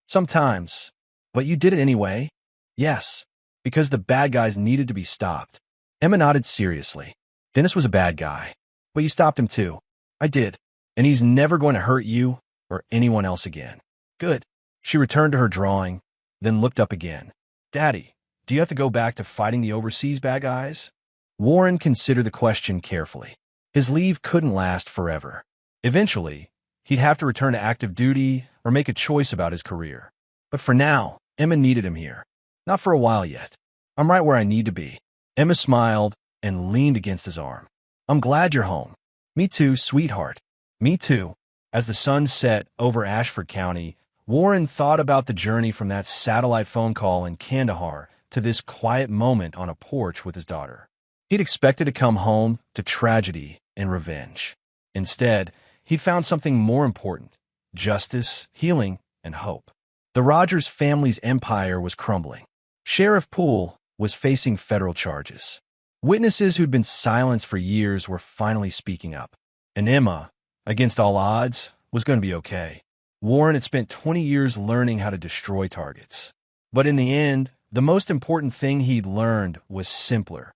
"Sometimes. But you did it anyway?" "Yes, because the bad guys needed to be stopped." Emma nodded seriously. "Dennis was a bad guy, but you stopped him too." "I did, and he's never going to hurt you or anyone else again." "Good." She returned to her drawing, then looked up again. "Daddy, do you have to go back to fighting the overseas bad guys?" Warren considered the question carefully. His leave couldn't last forever. Eventually, he'd have to return to active duty or make a choice about his career. But for now, Emma needed him here. "Not for a while yet. I'm right where I need to be." Emma smiled and leaned against his arm. "I'm glad you're home." "Me too, sweetheart." "Me too." As the sun set over Ashford County, Warren thought about the journey from that satellite phone call in Kandahar to this quiet moment on a porch with his daughter. He'd expected to come home to tragedy and revenge. Instead, he'd found something more important: justice, healing, and hope. The Rogers family's empire was crumbling. Sheriff Poole was facing federal charges. Witnesses who'd been silenced for years were finally speaking up. And Emma, against all odds, was going to be okay. Warren had spent 20 years learning how to destroy targets. But in the end, the most important thing he'd learned was simpler: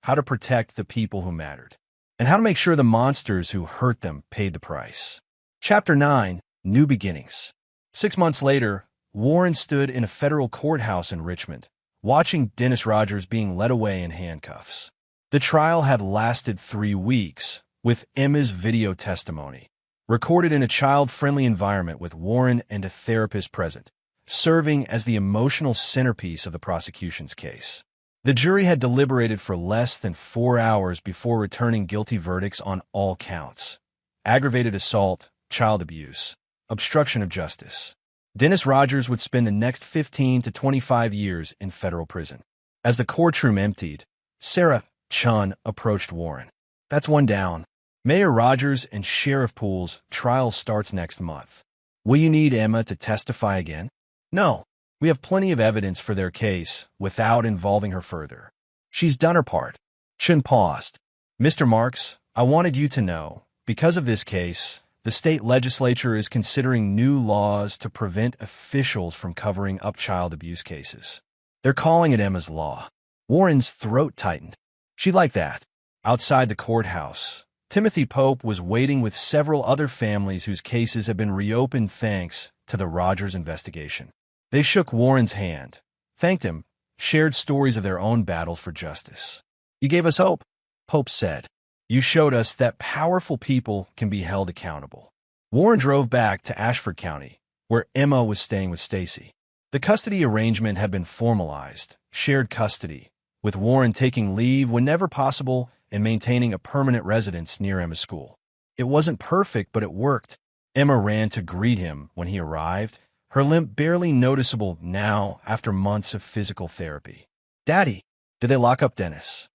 how to protect the people who mattered, and how to make sure the monsters who hurt them paid the price. Chapter 9, New Beginnings. 6 months later, Warren stood in a federal courthouse in Richmond, watching Dennis Rogers being led away in handcuffs. The trial had lasted 3 weeks, with Emma's video testimony. recorded in a child-friendly environment with Warren and a therapist present, serving as the emotional centerpiece of the prosecution's case. The jury had deliberated for less than 4 hours before returning guilty verdicts on all counts: aggravated assault, child abuse, obstruction of justice. Dennis Rogers would spend the next 15 to 25 years in federal prison. As the courtroom emptied, Sarah Chun approached Warren. "That's one down. Mayor Rogers and Sheriff Poole's trial starts next month. Will you need Emma to testify again?" "No. We have plenty of evidence for their case without involving her further. She's done her part." Chun paused. "Mr. Marks, I wanted you to know, because of this case, the state legislature is considering new laws to prevent officials from covering up child abuse cases. They're calling it Emma's Law." Warren's throat tightened. She'd like that. Outside the courthouse, Timothy Pope was waiting with several other families whose cases had been reopened thanks to the Rogers investigation. They shook Warren's hand, thanked him, shared stories of their own battles for justice. "You gave us hope," Pope said. "You showed us that powerful people can be held accountable." Warren drove back to Ashford County, where Emma was staying with Stacy. The custody arrangement had been formalized, shared custody, with Warren taking leave whenever possible and maintaining a permanent residence near Emma's school. It wasn't perfect, but it worked. Emma ran to greet him when he arrived, her limp barely noticeable now after months of physical therapy. "Daddy, did they lock up Dennis?"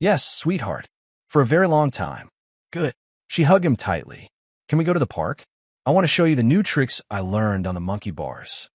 "Yes, sweetheart. For a very long time." "Good." She hugged him tightly. "Can we go to the park? I want to show you the new tricks I learned on the monkey bars."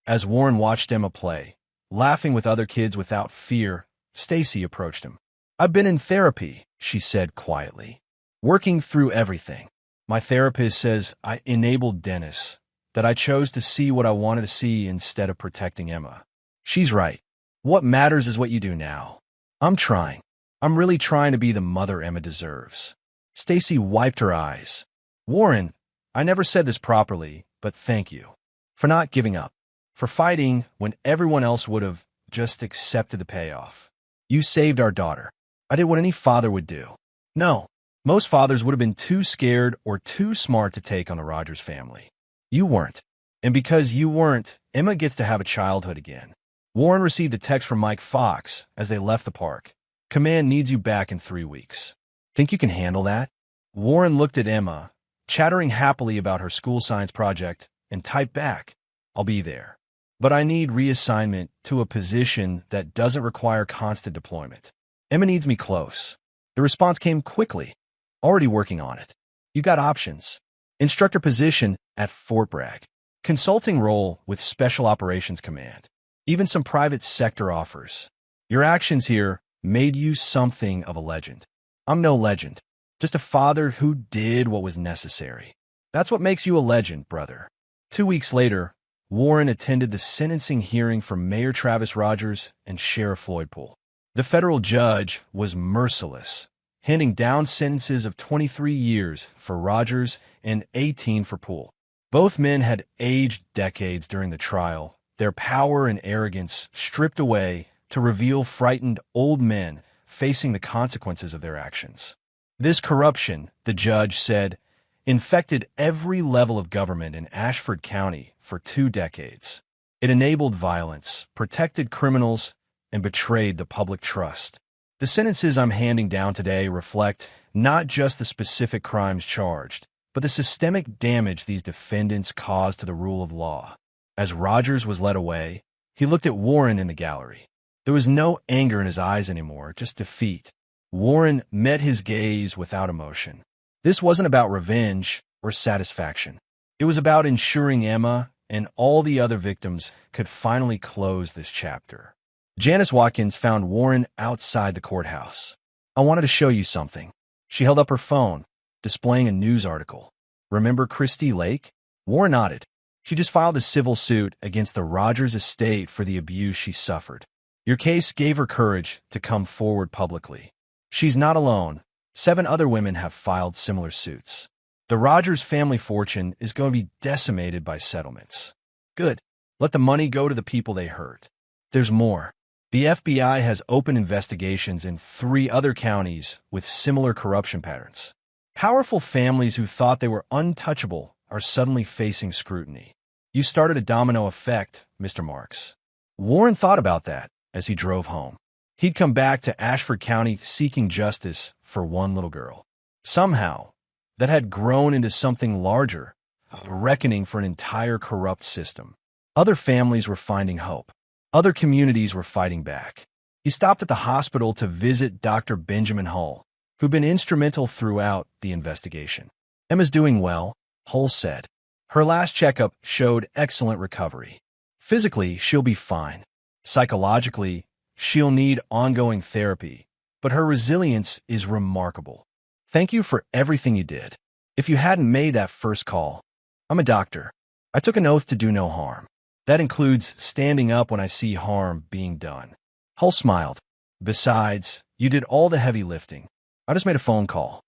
As Warren watched Emma play, laughing with other kids without fear, Stacy approached him. "I've been in therapy," she said quietly, "working through everything. My therapist says I enabled Dennis, that I chose to see what I wanted to see instead of protecting Emma. She's right. What matters is what you do now. I'm trying. I'm really trying to be the mother Emma deserves." Stacy wiped her eyes. "Warren, I never said this properly, but thank you. For not giving up. For fighting when everyone else would have just accepted the payoff. You saved our daughter. I did what any father would do." "No, most fathers would have been too scared or too smart to take on the Rogers family. You weren't. And because you weren't, Emma gets to have a childhood again." Warren received a text from Mike Fox as they left the park. "Command needs you back in 3 weeks. Think you can handle that?" Warren looked at Emma, chattering happily about her school science project, and typed back, "I'll be there. But I need reassignment to a position that doesn't require constant deployment. Emma needs me close." The response came quickly. "Already working on it. You got options. Instructor position at Fort Bragg. Consulting role with Special Operations Command. Even some private sector offers. Your actions here made you something of a legend. I'm no legend. Just a father who did what was necessary. That's what makes you a legend, brother." 2 weeks later, Warren attended the sentencing hearing for Mayor Travis Rogers and Sheriff Floyd Poole. The federal judge was merciless, handing down sentences of 23 years for Rogers and 18 for Poole. Both men had aged decades during the trial, their power and arrogance stripped away to reveal frightened old men facing the consequences of their actions. This corruption, the judge said, infected every level of government in Ashford County for 2 decades. It enabled violence, protected criminals, and betrayed the public trust. The sentences I'm handing down today reflect not just the specific crimes charged, but the systemic damage these defendants caused to the rule of law. As Rogers was led away, he looked at Warren in the gallery. There was no anger in his eyes anymore, just defeat. Warren met his gaze without emotion. This wasn't about revenge or satisfaction. It was about ensuring Emma and all the other victims could finally close this chapter. Janice Watkins found Warren outside the courthouse. "I wanted to show you something." She held up her phone, displaying a news article. "Remember Christy Lake?" Warren nodded. "She just filed a civil suit against the Rogers estate for the abuse she suffered. Your case gave her courage to come forward publicly. She's not alone. 7 other women have filed similar suits. The Rogers family fortune is going to be decimated by settlements. Good. Let the money go to the people they hurt. There's more. The FBI has opened investigations in 3 other counties with similar corruption patterns. Powerful families who thought they were untouchable are suddenly facing scrutiny. You started a domino effect, Mr. Marks. Warren thought about that as he drove home. He'd come back to Ashford County seeking justice for one little girl. Somehow, that had grown into something larger, a reckoning for an entire corrupt system. Other families were finding hope. Other communities were fighting back. He stopped at the hospital to visit Dr. Benjamin Hull, who'd been instrumental throughout the investigation. Emma's doing well, Hull said. Her last checkup showed excellent recovery. Physically, she'll be fine. Psychologically, she'll need ongoing therapy, but her resilience is remarkable. Thank you for everything you did. If you hadn't made that first call, I'm a doctor. I took an oath to do no harm. That includes standing up when I see harm being done. Hull smiled. Besides, you did all the heavy lifting. I just made a phone call.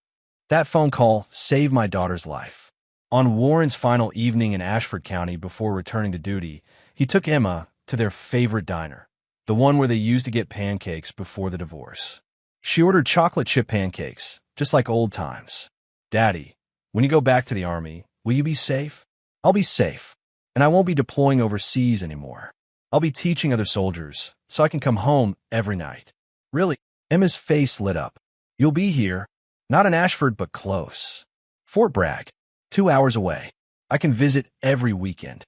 That phone call saved my daughter's life. On Warren's final evening in Ashford County before returning to duty, he took Emma to their favorite diner, the one where they used to get pancakes before the divorce. She ordered chocolate chip pancakes, just like old times. Daddy, when you go back to the Army, will you be safe? I'll be safe, and I won't be deploying overseas anymore. I'll be teaching other soldiers, so I can come home every night. Really? Emma's face lit up. You'll be here, not in Ashford, but close. Fort Bragg, 2 hours away. I can visit every weekend.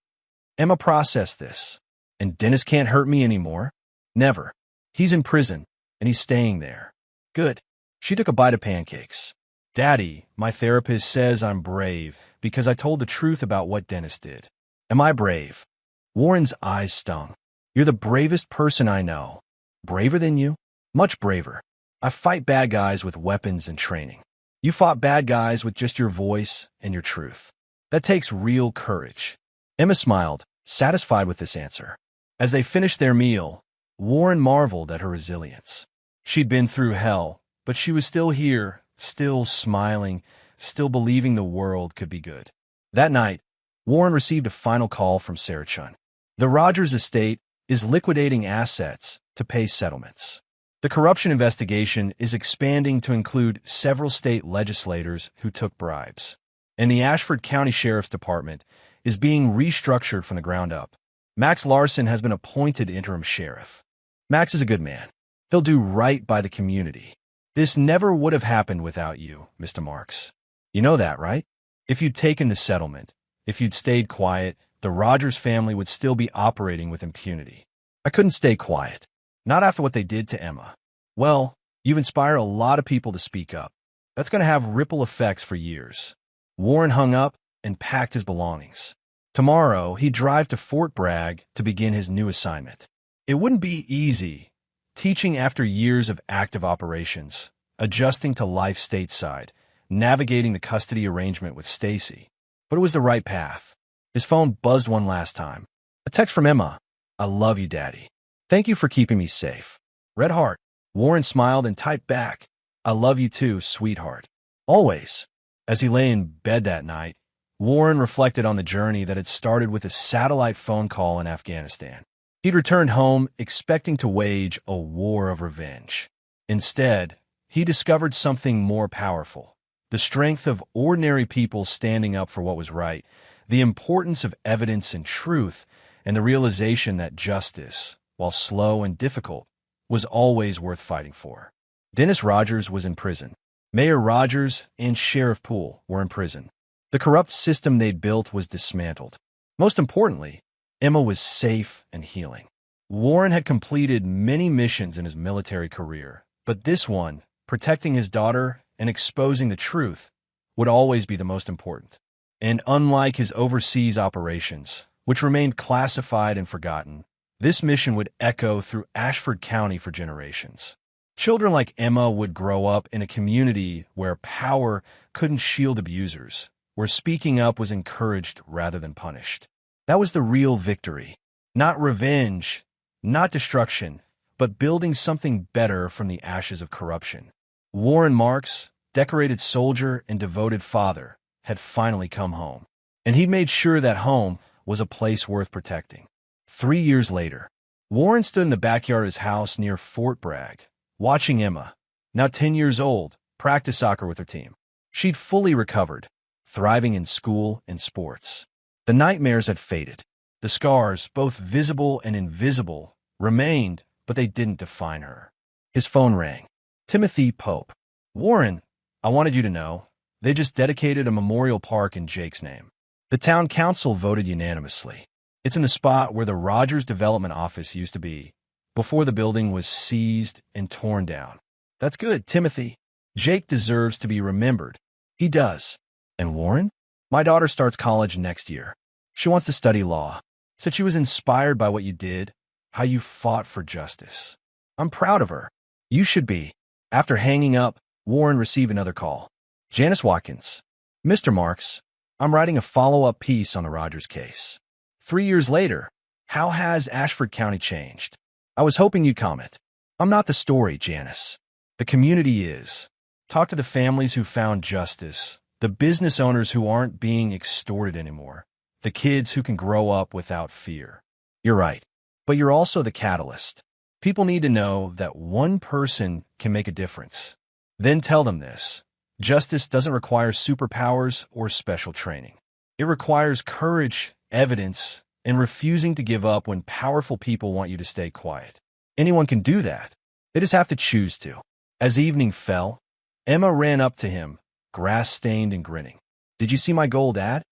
Emma processed this. And Dennis can't hurt me anymore? Never. He's in prison, and he's staying there. Good. She took a bite of pancakes. Daddy, my therapist says I'm brave because I told the truth about what Dennis did. Am I brave? Warren's eyes stung. You're the bravest person I know. Braver than you? Much braver. I fight bad guys with weapons and training. You fought bad guys with just your voice and your truth. That takes real courage. Emma smiled, satisfied with this answer. As they finished their meal, Warren marveled at her resilience. She'd been through hell, but she was still here, still smiling, still believing the world could be good. That night, Warren received a final call from Sarah Chun. The Rogers estate is liquidating assets to pay settlements. The corruption investigation is expanding to include several state legislators who took bribes. And the Ashford County Sheriff's Department is being restructured from the ground up. Max Larson has been appointed interim sheriff. Max is a good man. He'll do right by the community. This never would have happened without you, Mr. Marks. You know that, right? If you'd taken the settlement, if you'd stayed quiet, the Rogers family would still be operating with impunity. I couldn't stay quiet. Not after what they did to Emma. Well, you've inspired a lot of people to speak up. That's going to have ripple effects for years. Warren hung up and packed his belongings. Tomorrow, he'd drive to Fort Bragg to begin his new assignment. It wouldn't be easy, teaching after years of active operations, adjusting to life stateside, navigating the custody arrangement with Stacy. But it was the right path. His phone buzzed one last time. A text from Emma. I love you, Daddy. Thank you for keeping me safe. Red heart. Warren smiled and typed back. I love you too, sweetheart. Always. As he lay in bed that night, Warren reflected on the journey that had started with a satellite phone call in Afghanistan. He'd returned home expecting to wage a war of revenge. Instead, he discovered something more powerful. The strength of ordinary people standing up for what was right, the importance of evidence and truth, and the realization that justice, while slow and difficult, was always worth fighting for. Dennis Rogers was in prison. Mayor Rogers and Sheriff Poole were in prison. The corrupt system they'd built was dismantled. Most importantly, Emma was safe and healing. Warren had completed many missions in his military career, but this one, protecting his daughter and exposing the truth, would always be the most important. And unlike his overseas operations, which remained classified and forgotten, this mission would echo through Ashford County for generations. Children like Emma would grow up in a community where power couldn't shield abusers, where speaking up was encouraged rather than punished. That was the real victory. Not revenge, not destruction, but building something better from the ashes of corruption. Warren Marks, decorated soldier and devoted father, had finally come home. And he'd made sure that home was a place worth protecting. 3 years later, Warren stood in the backyard of his house near Fort Bragg, watching Emma, now 10 years old, practice soccer with her team. She'd fully recovered, thriving in school and sports. The nightmares had faded. The scars, both visible and invisible, remained, but they didn't define her. His phone rang. Timothy Pope. Warren, I wanted you to know, they just dedicated a memorial park in Jake's name. The town council voted unanimously. It's in the spot where the Rogers Development Office used to be, before the building was seized and torn down. That's good, Timothy. Jake deserves to be remembered. He does. And Warren? My daughter starts college next year. She wants to study law. Said she was inspired by what you did, how you fought for justice. I'm proud of her. You should be. After hanging up, Warren received another call. Janice Watkins. Mr. Marks, I'm writing a follow-up piece on the Rogers case. 3 years later, how has Ashford County changed? I was hoping you'd comment. I'm not the story, Janice. The community is. Talk to the families who found justice, the business owners who aren't being extorted anymore, the kids who can grow up without fear. You're right, but you're also the catalyst. People need to know that one person can make a difference. Then tell them this. Justice doesn't require superpowers or special training. It requires courage, evidence, and refusing to give up when powerful people want you to stay quiet. Anyone can do that. They just have to choose to. As evening fell, Emma ran up to him, grass-stained and grinning. Did you see my gold ad?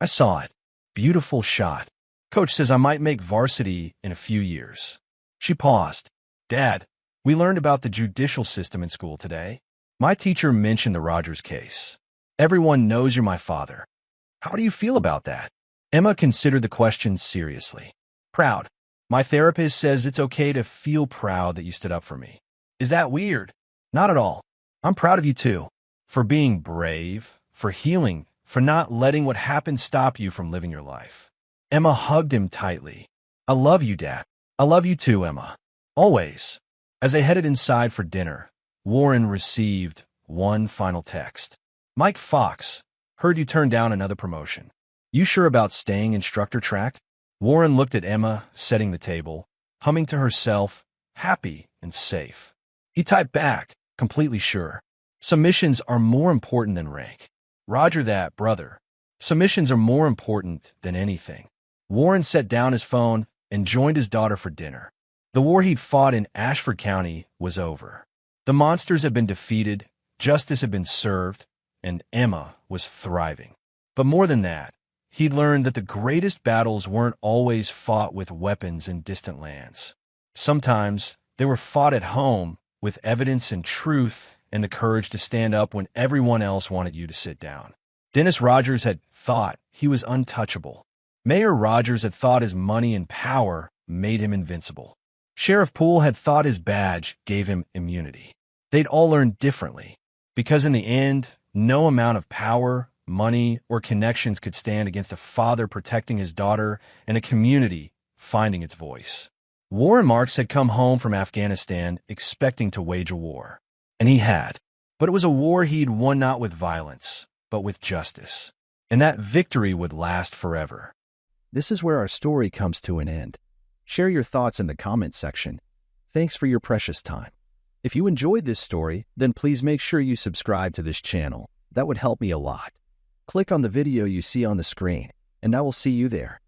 I saw it. Beautiful shot. Coach says I might make varsity in a few years. She paused. Dad, we learned about the judicial system in school today. My teacher mentioned the Rogers case. Everyone knows you're my father. How do you feel about that? Emma considered the question seriously. Proud. My therapist says it's okay to feel proud that you stood up for me. Is that weird? Not at all. I'm proud of you too. For being brave, for healing, for not letting what happened stop you from living your life. Emma hugged him tightly. I love you, Dad. I love you too, Emma. Always. As they headed inside for dinner, Warren received one final text. Mike Fox, heard you turned down another promotion. You sure about staying instructor track? Warren looked at Emma, setting the table, humming to herself, happy and safe. He typed back, completely sure. Submissions are more important than rank. Roger that, brother. Submissions are more important than anything. Warren set down his phone and joined his daughter for dinner. The war he'd fought in Ashford County was over. The monsters had been defeated, justice had been served, and Emma was thriving. But more than that, he'd learned that the greatest battles weren't always fought with weapons in distant lands. Sometimes they were fought at home with evidence and truth and the courage to stand up when everyone else wanted you to sit down. Dennis Rogers had thought he was untouchable. Mayor Rogers had thought his money and power made him invincible. Sheriff Poole had thought his badge gave him immunity. They'd all learned differently, because in the end, no amount of power, money, or connections could stand against a father protecting his daughter and a community finding its voice. Warren Marks had come home from Afghanistan expecting to wage a war, and he had. But it was a war he'd won not with violence, but with justice. And that victory would last forever. This is where our story comes to an end. Share your thoughts in the comments section. Thanks for your precious time. If you enjoyed this story, then please make sure you subscribe to this channel. That would help me a lot. Click on the video you see on the screen, and I will see you there.